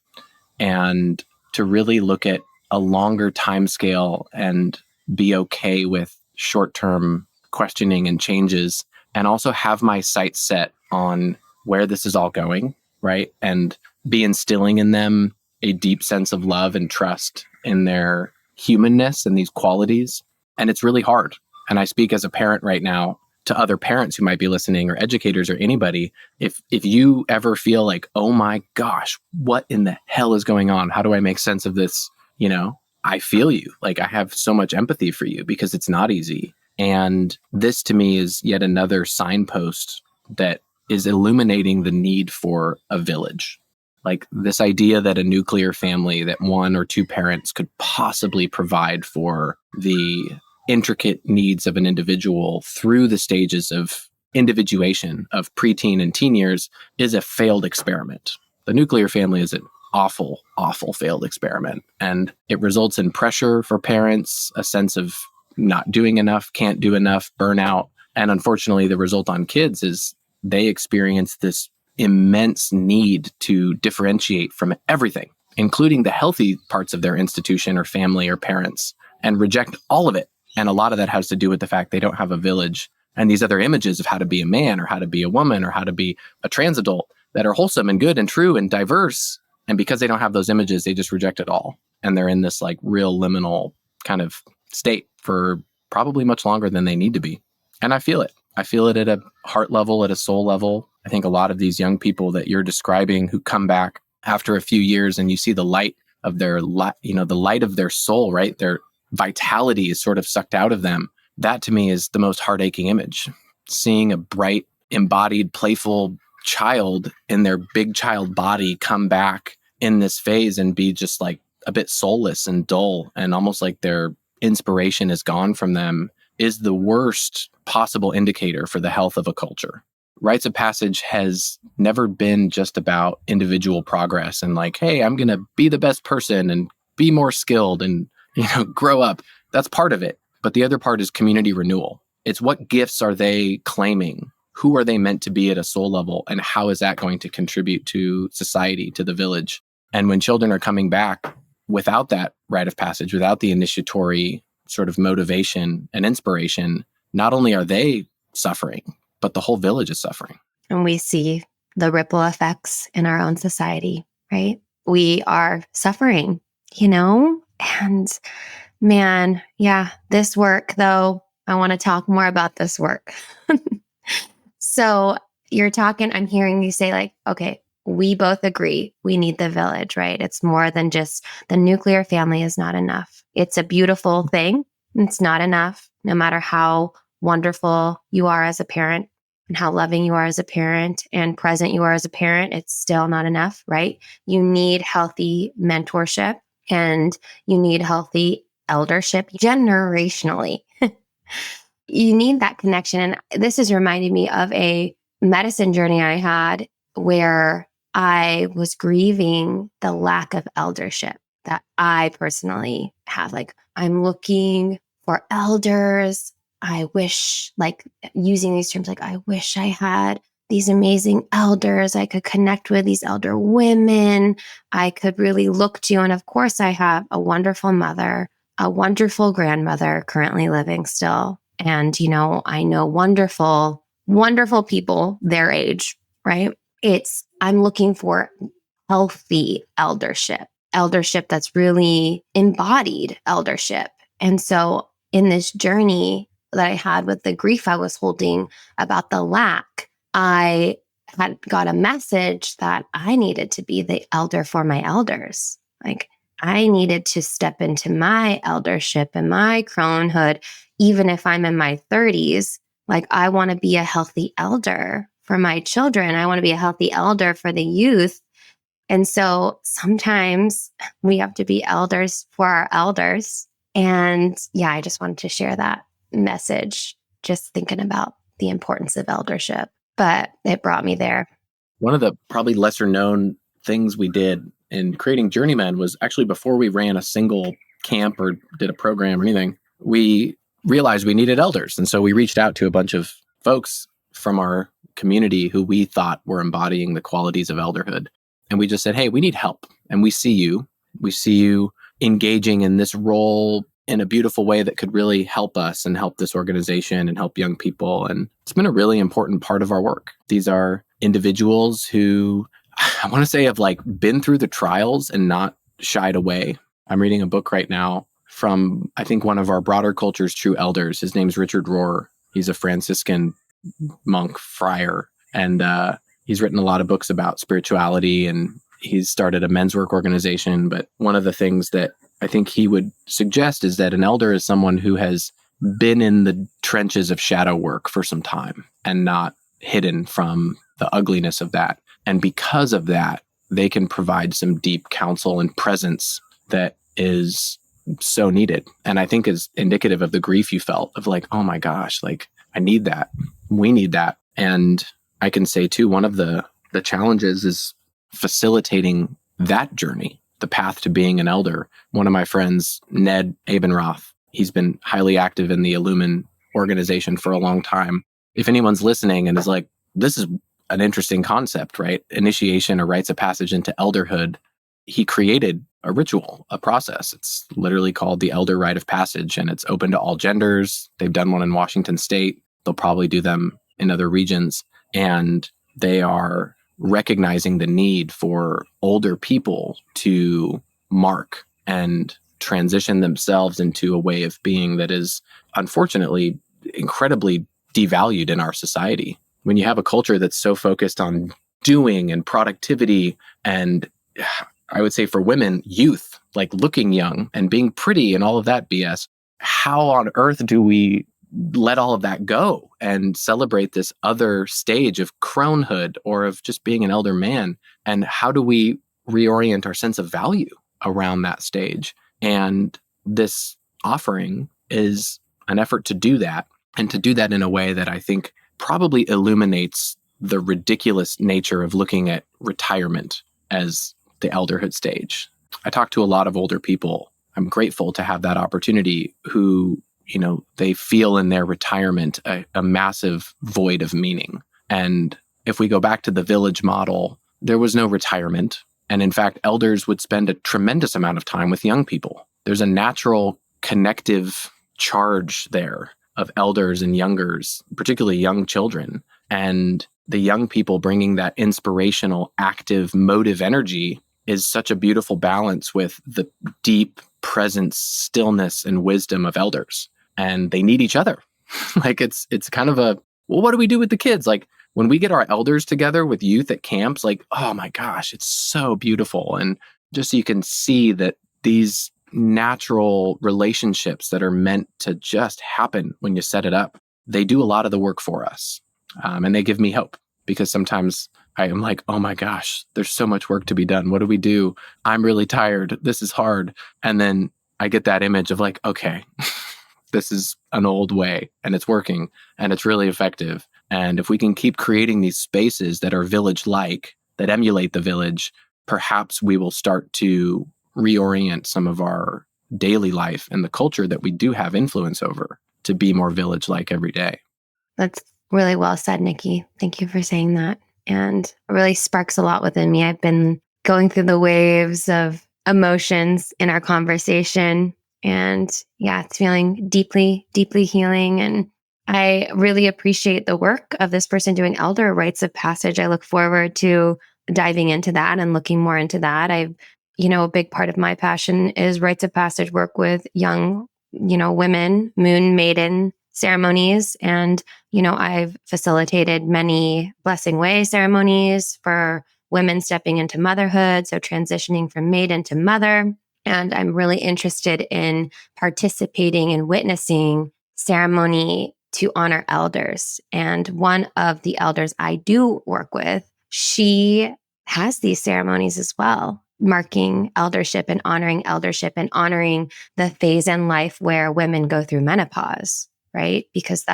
[SPEAKER 2] and to really look at a longer time scale and be okay with short-term questioning and changes, and also have my sights set on where this is all going, right? And be instilling in them a deep sense of love and trust in their humanness and these qualities. And it's really hard. And I speak as a parent right now to other parents who might be listening, or educators, or anybody. If you ever feel like, oh my gosh, what in the hell is going on? How do I make sense of this? I feel you. Like, I have so much empathy for you, because it's not easy. And this to me is yet another signpost that is illuminating the need for a village. Like this idea that a nuclear family, that one or two parents could possibly provide for the intricate needs of an individual through the stages of individuation of preteen and teen years, is a failed experiment. The nuclear family is an awful, awful failed experiment. And it results in pressure for parents, a sense of not doing enough, can't do enough, burnout. And unfortunately, the result on kids is they experience this immense need to differentiate from everything, including the healthy parts of their institution or family or parents, and reject all of it. And a lot of that has to do with the fact they don't have a village and these other images of how to be a man or how to be a woman or how to be a trans adult that are wholesome and good and true and diverse. And because they don't have those images, they just reject it all. And they're in this like real liminal kind of state for probably much longer than they need to be. And I feel it. I feel it at a heart level, at a soul level. I think a lot of these young people that you're describing who come back after a few years and you see the light of their, the light of their soul, right? Their vitality is sort of sucked out of them. That to me is the most heart-aching image. Seeing a bright, embodied, playful child in their big child body come back in this phase and be just like a bit soulless and dull and almost like their inspiration is gone from them is the worst possible indicator for the health of a culture. Rites of passage has never been just about individual progress and like, hey, I'm going to be the best person and be more skilled and, grow up. That's part of it. But the other part is community renewal. It's what gifts are they claiming? Who are they meant to be at a soul level? And how is that going to contribute to society, to the village? And when children are coming back without that rite of passage, without the initiatory sort of motivation and inspiration, not only are they suffering, but the whole village is suffering.
[SPEAKER 1] And we see the ripple effects in our own society, right? We are suffering, and man, yeah, this work though, I want to talk more about this work. So I'm hearing you say like, okay, we both agree we need the village, right? It's more than just the nuclear family is not enough. It's a beautiful thing. It's not enough, no matter how wonderful you are as a parent and how loving you are as a parent and present you are as a parent. It's still not enough, right? You need healthy mentorship and you need healthy eldership generationally. You need that connection. And this is reminding me of a medicine journey I had where I was grieving the lack of eldership that I personally have. Like, I'm looking for elders. I wish, like using these terms, like, I wish I had these amazing elders I could connect with, these elder women I could really look to. And of course, I have a wonderful mother, a wonderful grandmother currently living still. And, I know wonderful, wonderful people their age, right? I'm looking for healthy eldership that's really embodied eldership. And so in this journey that I had with the grief I was holding about the lack, I had got a message that I needed to be the elder for my elders. Like, I needed to step into my eldership and my cronehood, even if I'm in my 30s. Like, I want to be a healthy elder for my children. I want to be a healthy elder for the youth. And so sometimes we have to be elders for our elders. And yeah, I just wanted to share that message, just thinking about the importance of eldership. But it brought me there.
[SPEAKER 2] One of the probably lesser known things we did in creating Journeymen was actually before we ran a single camp or did a program or anything, we realized we needed elders. And so we reached out to a bunch of folks from our community who we thought were embodying the qualities of elderhood. And we just said, hey, we need help. And we see you. We see you engaging in this role in a beautiful way that could really help us and help this organization and help young people. And it's been a really important part of our work. These are individuals who I want to say have like been through the trials and not shied away. I'm reading a book right now from, I think, one of our broader culture's true elders. His name's Richard Rohr. He's a Franciscan monk friar. And he's written a lot of books about spirituality and he's started a men's work organization. But one of the things that I think he would suggest is that an elder is someone who has been in the trenches of shadow work for some time and not hidden from the ugliness of that. And because of that, they can provide some deep counsel and presence that is so needed. And I think is indicative of the grief you felt of like, oh my gosh, like I need that. We need that. And I can say too, one of the challenges is facilitating that journey, the path to being an elder. One of my friends, Ned Abenroth, he's been highly active in the Illumin organization for a long time. If anyone's listening and is like, this is an interesting concept, right? Initiation or rites of passage into elderhood. He created a ritual, a process. It's literally called the Elder Rite of Passage, and it's open to all genders. They've done one in Washington State. They'll probably do them in other regions. And they are recognizing the need for older people to mark and transition themselves into a way of being that is unfortunately incredibly devalued in our society. When you have a culture that's so focused on doing and productivity and I would say for women, youth, like looking young and being pretty and all of that BS, how on earth do we let all of that go and celebrate this other stage of cronehood or of just being an elder man? And how do we reorient our sense of value around that stage? And this offering is an effort to do that, and to do that in a way that I think probably illuminates the ridiculous nature of looking at retirement as the elderhood stage. I talk to a lot of older people. I'm grateful to have that opportunity who, you know, they feel in their retirement a massive void of meaning. And if we go back to the village model, there was no retirement. And in fact, elders would spend a tremendous amount of time with young people. There's a natural connective charge there of elders and youngers, particularly young children. And the young people bringing that inspirational, active, motive energy is such a beautiful balance with the deep presence, stillness, and wisdom of elders. And they need each other. Like it's kind of a, well, what do we do with the kids? Like when we get our elders together with youth at camps, like, oh my gosh, it's so beautiful. And just so you can see that these natural relationships that are meant to just happen when you set it up, they do a lot of the work for us. And they give me hope, because sometimes I am like, oh my gosh, there's so much work to be done. What do we do? I'm really tired. This is hard. And then I get that image of like, okay, this is an old way and it's working and it's really effective. And if we can keep creating these spaces that are village-like, that emulate the village, perhaps we will start to reorient some of our daily life and the culture that we do have influence over to be more village-like every day.
[SPEAKER 1] That's really well said, Nikki. Thank you for saying that. And it really sparks a lot within me. I've been going through the waves of emotions in our conversation. And yeah, it's feeling deeply, deeply healing. And I really appreciate the work of this person doing elder rites of passage. I look forward to diving into that and looking more into that. A big part of my passion is rites of passage work with young, women, moon maiden ceremonies. And, I've facilitated many blessing way ceremonies for women stepping into motherhood. So transitioning from maiden to mother. And I'm really interested in participating and witnessing ceremony to honor elders. And one of the elders I do work with, she has these ceremonies as well, marking eldership and honoring the phase in life where women go through menopause, right? Because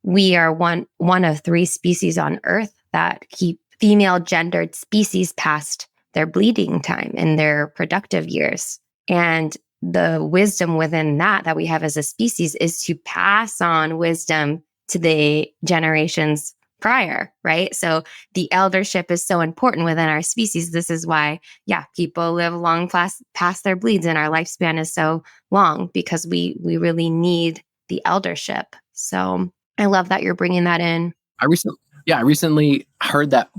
[SPEAKER 1] we are one of 3 species on Earth that keep female gendered species past their bleeding time in their productive years. And the wisdom within that we have as a species is to pass on wisdom to the generations prior, right? So the eldership is so important within our species. This is why, people live long past their bleeds, and our lifespan is so long, because we really need the eldership. So I love that you're bringing that in.
[SPEAKER 2] I recently heard that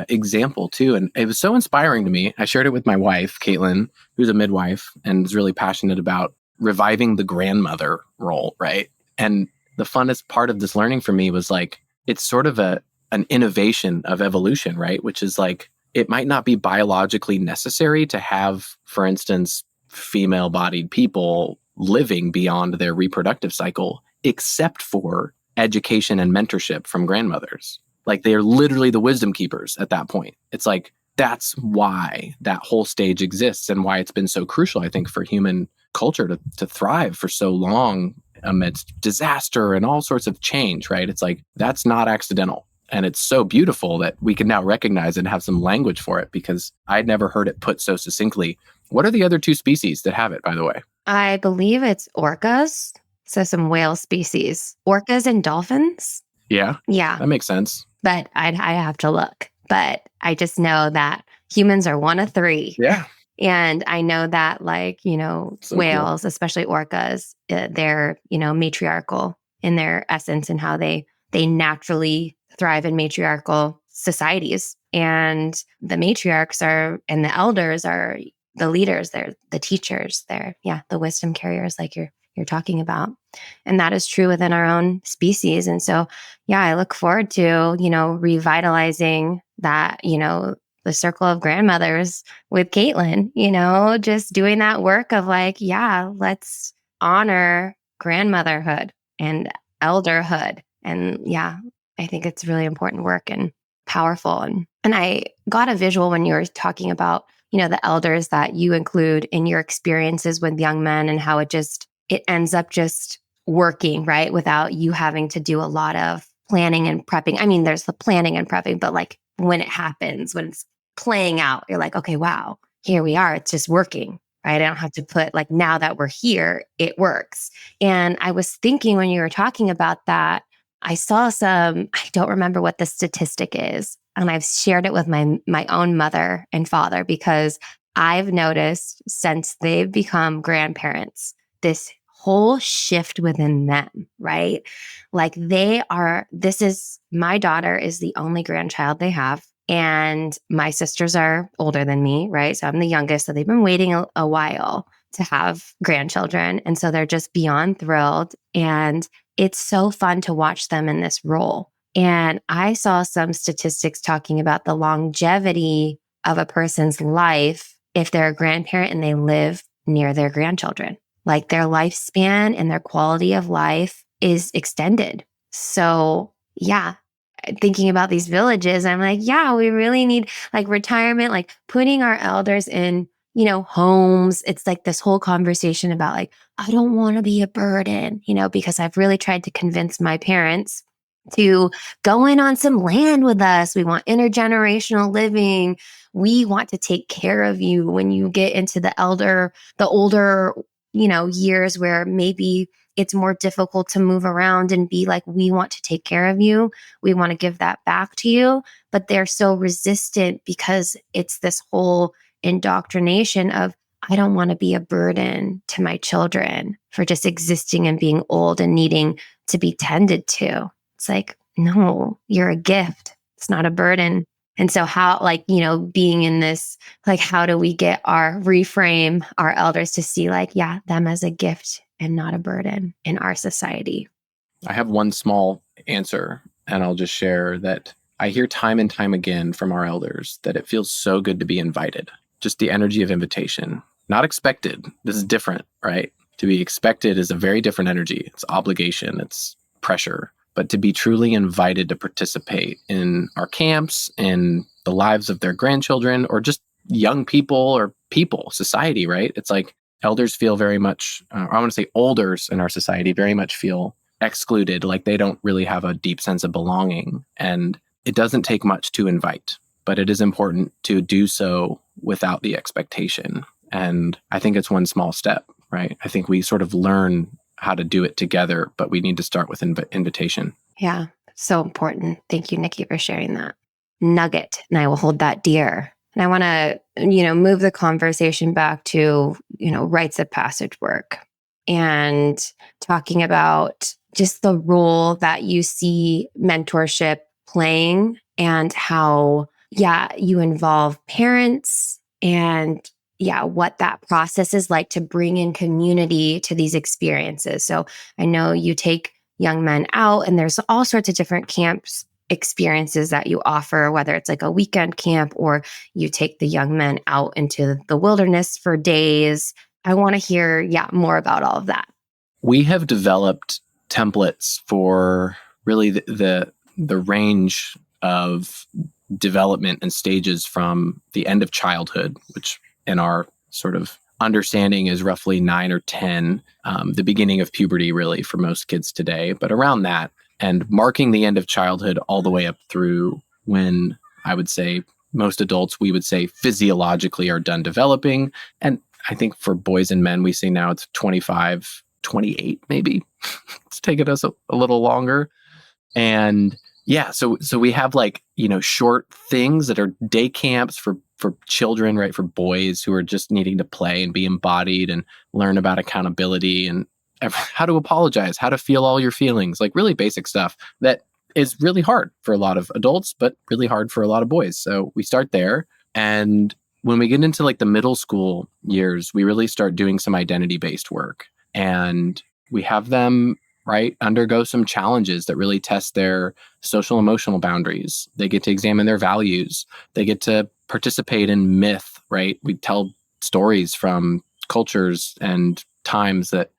[SPEAKER 2] example too, and it was so inspiring to me. I shared it with my wife, Caitlin, who's a midwife and is really passionate about reviving the grandmother role, right? And the funnest part of this learning for me was like, it's sort of an innovation of evolution, right? Which is like, it might not be biologically necessary to have, for instance, female-bodied people living beyond their reproductive cycle, except for education and mentorship from grandmothers. Like they are literally the wisdom keepers at that point. It's like, that's why that whole stage exists and why it's been so crucial, I think, for human culture to thrive for so long amidst disaster and all sorts of change, right? It's like, that's not accidental. And it's so beautiful that we can now recognize and have some language for it, because I'd never heard it put so succinctly. What are the other two species that have it, by the way?
[SPEAKER 1] I believe it's orcas. So some whale species, orcas and dolphins.
[SPEAKER 2] Yeah,
[SPEAKER 1] Yeah,
[SPEAKER 2] that makes sense.
[SPEAKER 1] but I have to look. But I just know that humans are one of three.
[SPEAKER 2] Yeah.
[SPEAKER 1] And I know that, like,
[SPEAKER 2] So
[SPEAKER 1] whales,
[SPEAKER 2] cool.
[SPEAKER 1] especially orcas, they're, matriarchal in their essence and how they naturally thrive in matriarchal societies. And the matriarchs are, and the elders are the leaders, they're the teachers, they're, the wisdom carriers, like you're talking about. And that is true within our own species. And so, I look forward to, revitalizing that, the circle of grandmothers with Caitlin, just doing that work of like, let's honor grandmotherhood and elderhood. And I think it's really important work and powerful. And I got a visual when you were talking about, the elders that you include in your experiences with young men and how it ends up just working, right? Without you having to do a lot of planning and prepping. I mean, there's the planning and prepping, but like when it happens, when it's playing out, you're like, okay, wow, here we are. It's just working, right? I don't have to put like, now that we're here, it works. And I was thinking when you were talking about that, I saw I don't remember what the statistic is. And I've shared it with my own mother and father, because I've noticed since they've become grandparents, this whole shift within them, right? Like my daughter is the only grandchild they have. And my sisters are older than me, right? So I'm the youngest. So they've been waiting a while to have grandchildren. And so they're just beyond thrilled. And it's so fun to watch them in this role. And I saw some statistics talking about the longevity of a person's life if they're a grandparent and they live near their grandchildren. Like their lifespan and their quality of life is extended. So, thinking about these villages, I'm like, we really need like retirement, like putting our elders in, homes. It's like this whole conversation about like, I don't want to be a burden, because I've really tried to convince my parents to go in on some land with us. We want intergenerational living. We want to take care of you when you get into the older, years where maybe it's more difficult to move around and be like, we want to take care of you. We want to give that back to you. But they're so resistant because it's this whole indoctrination of, I don't want to be a burden to my children for just existing and being old and needing to be tended to. It's like, no, you're a gift. It's not a burden. And so how, like, being in this, like, how do we reframe our elders to see like, them as a gift and not a burden in our society?
[SPEAKER 2] I have one small answer, and I'll just share that I hear time and time again from our elders that it feels so good to be invited. Just the energy of invitation, not expected. This is different, right? To be expected is a very different energy. It's obligation, it's pressure. But to be truly invited to participate in our camps, in the lives of their grandchildren, or just young people or society, right? It's like elders feel very much, I want to say elders in our society very much feel excluded, like they don't really have a deep sense of belonging. And it doesn't take much to invite, but it is important to do so without the expectation. And I think it's one small step, right? I think we sort of learn how to do it together, but we need to start with invitation.
[SPEAKER 1] Yeah, so important. Thank you, Nikki, for sharing that nugget. And I will hold that dear. And I want to, move the conversation back to, rites of passage work and talking about just the role that you see mentorship playing and how, you involve parents and what that process is like to bring in community to these experiences. So I know you take young men out and there's all sorts of different camps experiences that you offer, whether it's like a weekend camp or you take the young men out into the wilderness for days. I want to hear, more about all of that.
[SPEAKER 2] We have developed templates for really the range of development and stages from the end of childhood, which in our sort of understanding is roughly 9 or 10, the beginning of puberty really for most kids today, but around that, and marking the end of childhood all the way up through when I would say most adults, we would say physiologically are done developing. And I think for boys and men, we see now it's 25, 28 maybe. It's taken us a little longer. And yeah, so we have like, short things that are day camps for children, right? For boys who are just needing to play and be embodied and learn about accountability and how to apologize, how to feel all your feelings, like really basic stuff that is really hard for a lot of adults, but really hard for a lot of boys. So we start there. And when we get into like the middle school years, we really start doing some identity-based work. And we have them, right, undergo some challenges that really test their social emotional boundaries. They get to examine their values. They get to participate in myth, right? We tell stories from cultures and times that,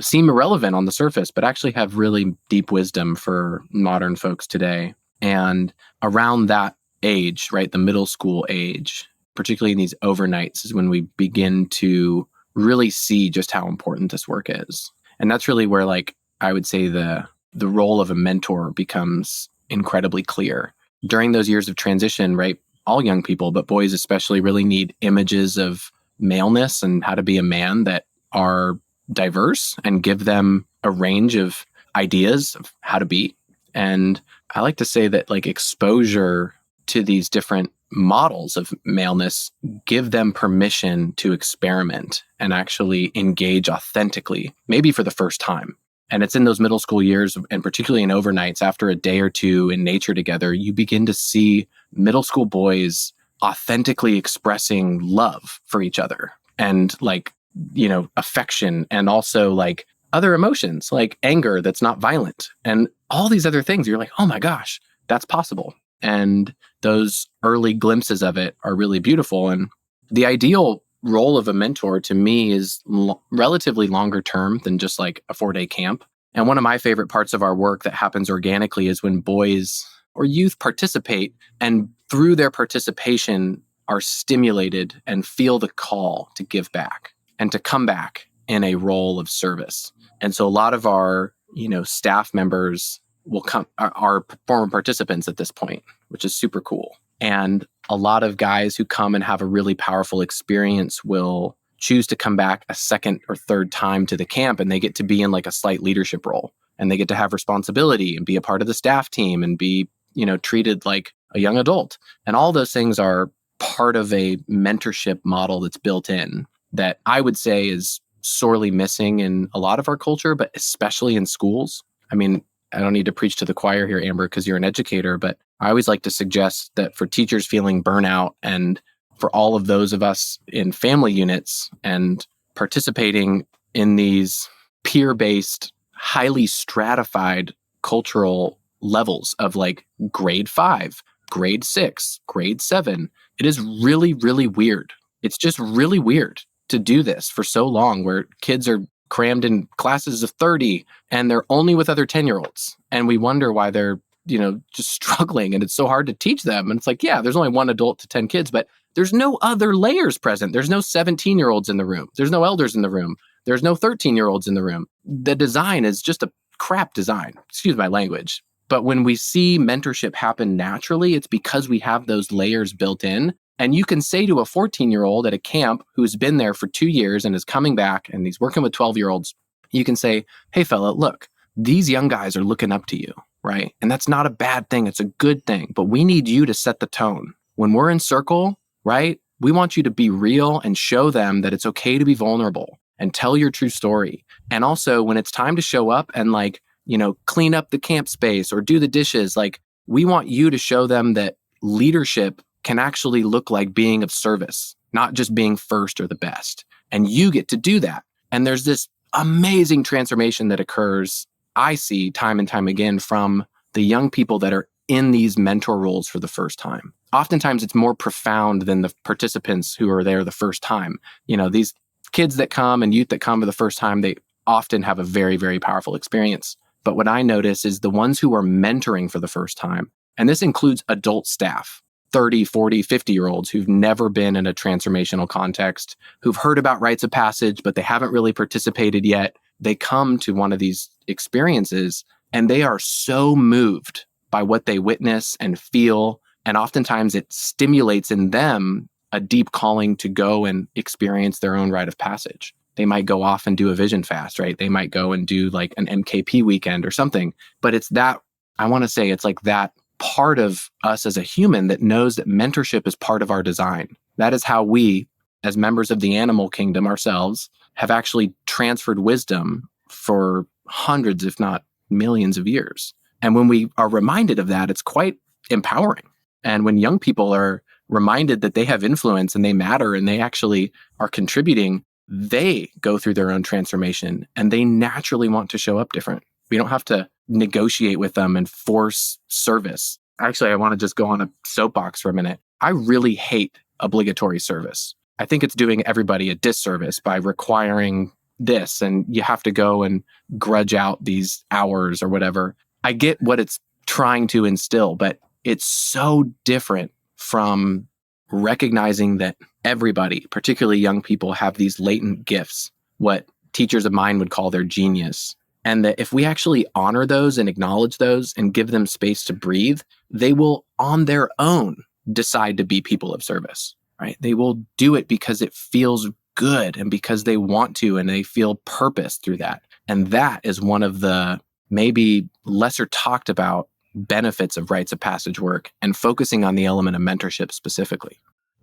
[SPEAKER 2] seem irrelevant on the surface, but actually have really deep wisdom for modern folks today. And around that age, right, the middle school age, particularly in these overnights, is when we begin to really see just how important this work is. And that's really where, like, I would say the role of a mentor becomes incredibly clear. During those years of transition, right, all young people, but boys especially, really need images of maleness and how to be a man that are diverse and give them a range of ideas of how to be. And I like to say that like exposure to these different models of maleness give them permission to experiment and actually engage authentically, maybe for the first time. And it's in those middle school years, and particularly in overnights, after a day or two in nature together, you begin to see middle school boys authentically expressing love for each other and like, affection, and also like other emotions like anger that's not violent and all these other things. You're like, oh my gosh, that's possible. And those early glimpses of it are really beautiful. And the ideal role of a mentor to me is relatively longer term than just like a 4-day camp. And one of my favorite parts of our work that happens organically is when boys or youth participate, and through their participation are stimulated and feel the call to give back and to come back in a role of service. And so a lot of our, staff members will come, are former participants at this point, which is super cool. And a lot of guys who come and have a really powerful experience will choose to come back a second or third time to the camp, and they get to be in like a slight leadership role, and they get to have responsibility and be a part of the staff team and be, treated like a young adult. And all those things are part of a mentorship model that's built in that I would say is sorely missing in a lot of our culture, but especially in schools. I mean, I don't need to preach to the choir here, Amber, because you're an educator, but I always like to suggest that for teachers feeling burnout and for all of those of us in family units and participating in these peer-based, highly stratified cultural levels of like grade 5, grade 6, grade 7, it is really, really weird. It's just really weird to do this for so long, where kids are crammed in classes of 30 and they're only with other 10-year-olds. And we wonder why they're, just struggling, and it's so hard to teach them. And it's like, yeah, there's only one adult to 10 kids, but there's no other layers present. There's no 17-year-olds in the room. There's no elders in the room. There's no 13-year-olds in the room. The design is just a crap design. Excuse my language. But when we see mentorship happen naturally, it's because we have those layers built in. And you can say to a 14-year-old at a camp who's been there for 2 years and is coming back and he's working with 12-year-olds, you can say, hey, fella, look, these young guys are looking up to you, right? And that's not a bad thing. It's a good thing. But we need you to set the tone. When we're in circle, right, we want you to be real and show them that it's okay to be vulnerable and tell your true story. And also when it's time to show up and like, clean up the camp space or do the dishes, like we want you to show them that leadership can actually look like being of service, not just being first or the best. And you get to do that. And there's this amazing transformation that occurs, I see time and time again, from the young people that are in these mentor roles for the first time. Oftentimes it's more profound than the participants who are there the first time. These kids that come and youth that come for the first time, they often have a very, very powerful experience. But what I notice is the ones who are mentoring for the first time, and this includes adult staff, 30, 40, 50-year-olds who've never been in a transformational context, who've heard about rites of passage, but they haven't really participated yet. They come to one of these experiences and they are so moved by what they witness and feel. And oftentimes it stimulates in them a deep calling to go and experience their own rite of passage. They might go off and do a vision fast, right? They might go and do like an MKP weekend or something. But it's that, I want to say it's like that part of us as a human that knows that mentorship is part of our design. That is how we, as members of the animal kingdom ourselves, have actually transferred wisdom for hundreds, if not millions of years. And when we are reminded of that, it's quite empowering. And when young people are reminded that they have influence and they matter and they actually are contributing, they go through their own transformation and they naturally want to show up different. We don't have to negotiate with them and force service. Actually, I want to just go on a soapbox for a minute. I really hate obligatory service. I think it's doing everybody a disservice by requiring this and you have to go and grudge out these hours or whatever. I get what it's trying to instill, but it's so different from recognizing that everybody, particularly young people, have these latent gifts, what teachers of mine would call their genius. And that if we actually honor those and acknowledge those and give them space to breathe, they will on their own decide to be people of service, right? They will do it because it feels good and because they want to and they feel purpose through that. And that is one of the maybe lesser talked about benefits of rites of passage work and focusing on the element of mentorship specifically.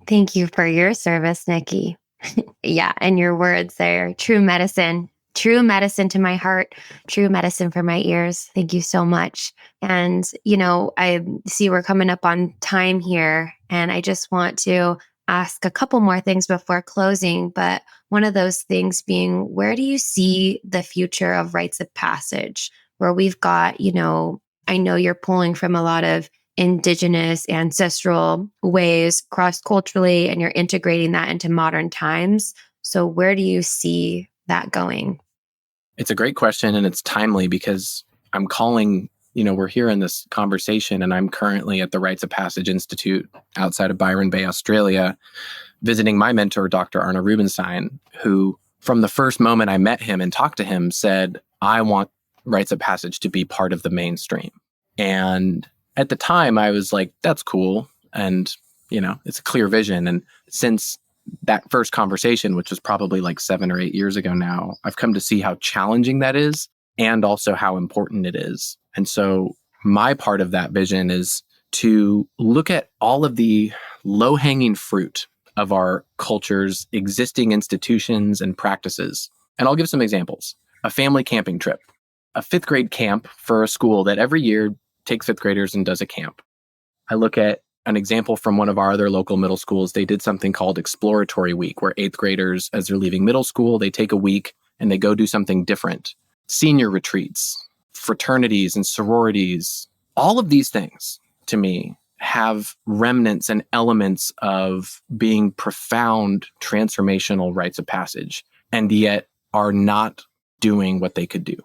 [SPEAKER 1] Thank you for your service, Nicky. Yeah, and your words there, true medicine to my heart, true medicine for my ears. Thank you so much. And, I see we're coming up on time here, and I just want to ask a couple more things before closing. But one of those things being, where do you see the future of rites of passage, where we've got, I know you're pulling from a lot of indigenous ancestral ways cross-culturally, and you're integrating that into modern times. So where do you see that going?
[SPEAKER 2] It's a great question and it's timely because I'm calling, we're here in this conversation and I'm currently at the Rites of Passage Institute outside of Byron Bay, Australia, visiting my mentor, Dr. Arna Rubinstein, who from the first moment I met him and talked to him said, I want Rites of Passage to be part of the mainstream. And at the time I was like, that's cool. And, it's a clear vision. And since that first conversation, which was probably like 7 or 8 years ago now, I've come to see how challenging that is and also how important it is. And so my part of that vision is to look at all of the low-hanging fruit of our culture's existing institutions and practices. And I'll give some examples. A family camping trip, a 5th grade camp for a school that every year takes 5th graders and does a camp. I look at an example from one of our other local middle schools. They did something called Exploratory Week, where 8th graders, as they're leaving middle school, they take a week and they go do something different. Senior retreats, fraternities and sororities, all of these things, to me, have remnants and elements of being profound transformational rites of passage, and yet are not doing what they could do.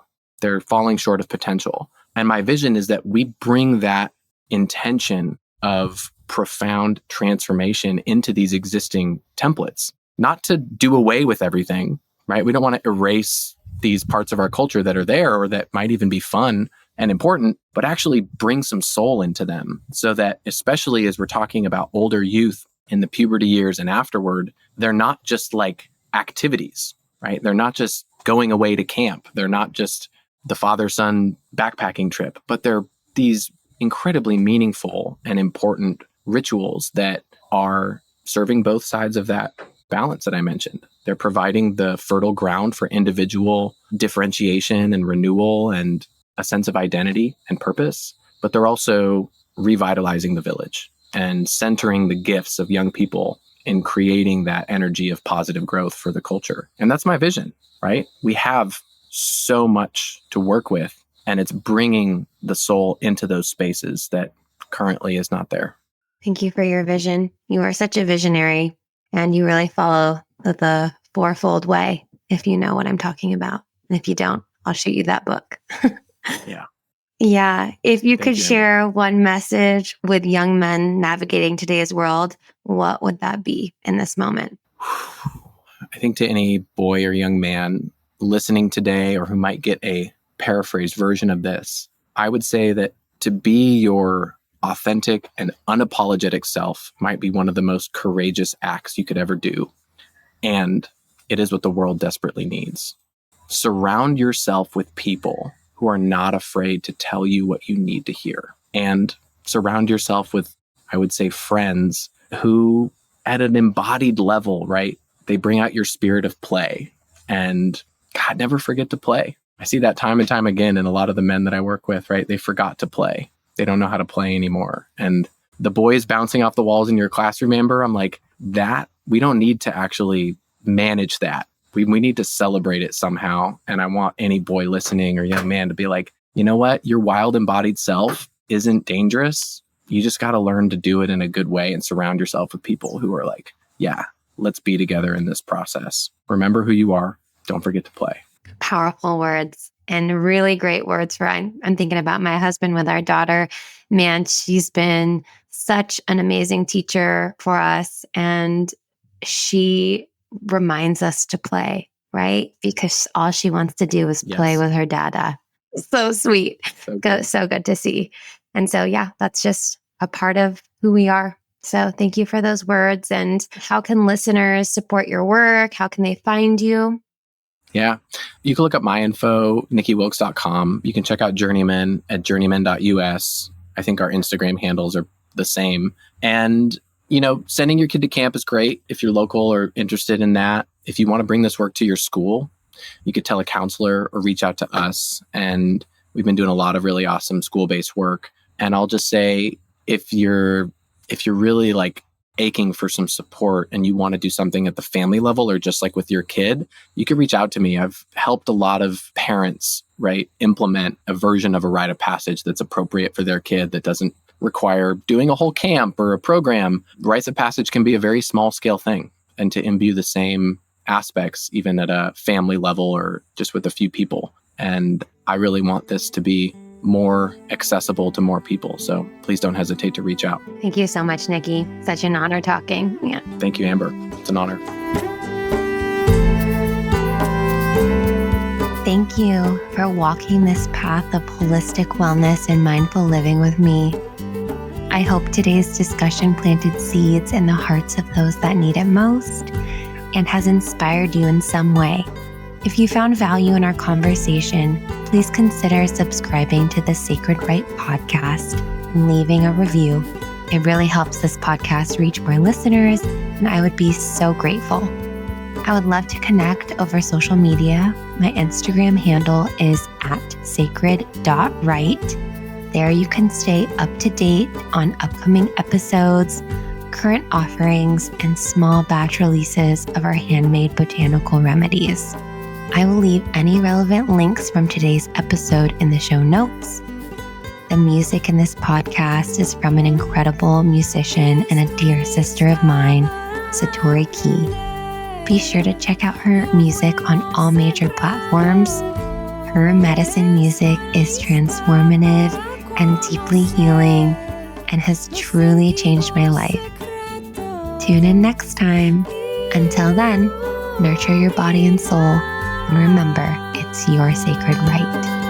[SPEAKER 2] They're falling short of potential. And my vision is that we bring that intention of profound transformation into these existing templates, not to do away with everything, right? We don't want to erase these parts of our culture that are there or that might even be fun and important, but actually bring some soul into them so that, especially as we're talking about older youth in the puberty years and afterward, they're not just like activities, right? They're not just going away to camp. They're not just the father-son backpacking trip, but they're these incredibly meaningful and important rituals that are serving both sides of that balance that I mentioned. They're providing the fertile ground for individual differentiation and renewal and a sense of identity and purpose, but they're also revitalizing the village and centering the gifts of young people in creating that energy of positive growth for the culture. And that's my vision, right? We have so much to work with, and it's bringing the soul into those spaces that currently is not there.
[SPEAKER 1] Thank you for your vision. You are such a visionary, and you really follow the fourfold way, if you know what I'm talking about. And if you don't, I'll shoot you that book.
[SPEAKER 2] Yeah.
[SPEAKER 1] Yeah. If you
[SPEAKER 2] Thank
[SPEAKER 1] could
[SPEAKER 2] you,
[SPEAKER 1] share one message with young men navigating today's world, what would that be in this moment?
[SPEAKER 2] I think to any boy or young man listening today or who might get a paraphrased version of this, I would say that to be your authentic and unapologetic self might be one of the most courageous acts you could ever do. And it is what the world desperately needs. Surround yourself with people who are not afraid to tell you what you need to hear. And surround yourself with, I would say, friends who at an embodied level, right? They bring out your spirit of play. And God, never forget to play. I see that time and time again in a lot of the men that I work with, right? They forgot to play. They don't know how to play anymore. And the boys bouncing off the walls in your classroom, Amber, I'm like, that, we don't need to actually manage that. We need to celebrate it somehow. And I want any boy listening or young man to be like, you know what? Your wild embodied self isn't dangerous. You just got to learn to do it in a good way and surround yourself with people who are like, yeah, let's be together in this process. Remember who you are. Don't forget to play.
[SPEAKER 1] Powerful words and really great words for, I'm thinking about my husband with our daughter. Man, she's been such an amazing teacher for us. And she reminds us to play, right? Because all she wants to do is play with her dada. So sweet. So good to see. And so, yeah, that's just a part of who we are. So thank you for those words. And how can listeners support your work? How can they find you?
[SPEAKER 2] Yeah. You can look up my info, nickywilkes.com. You can check out Journeyman at journeyman.us. I think our Instagram handles are the same. And, you know, sending your kid to camp is great if you're local or interested in that. If you want to bring this work to your school, you could tell a counselor or reach out to us. And we've been doing a lot of really awesome school-based work. And I'll just say, if you're really like aching for some support and you want to do something at the family level or just like with your kid, you can reach out to me. I've helped a lot of parents, right, implement a version of a rite of passage that's appropriate for their kid that doesn't require doing a whole camp or a program. Rites of passage can be a very small scale thing, and to imbue the same aspects even at a family level or just with a few people. And I really want this to be more accessible to more people. So please don't hesitate to reach out.
[SPEAKER 1] Thank you so much, Nicky. Such an honor talking. Yeah.
[SPEAKER 2] Thank you, Amber. It's an honor.
[SPEAKER 1] Thank you for walking this path of holistic wellness and mindful living with me. I hope today's discussion planted seeds in the hearts of those that need it most and has inspired you in some way. If you found value in our conversation, please consider subscribing to the Sacred Rite podcast and leaving a review. It really helps this podcast reach more listeners, and I would be so grateful. I would love to connect over social media. My Instagram handle is @sacred.rite. There you can stay up to date on upcoming episodes, current offerings, and small batch releases of our handmade botanical remedies. I will leave any relevant links from today's episode in the show notes. The music in this podcast is from an incredible musician and a dear sister of mine, Satori Key. Be sure to check out her music on all major platforms. Her medicine music is transformative and deeply healing and has truly changed my life. Tune in next time. Until then, nurture your body and soul. And remember, it's your sacred right.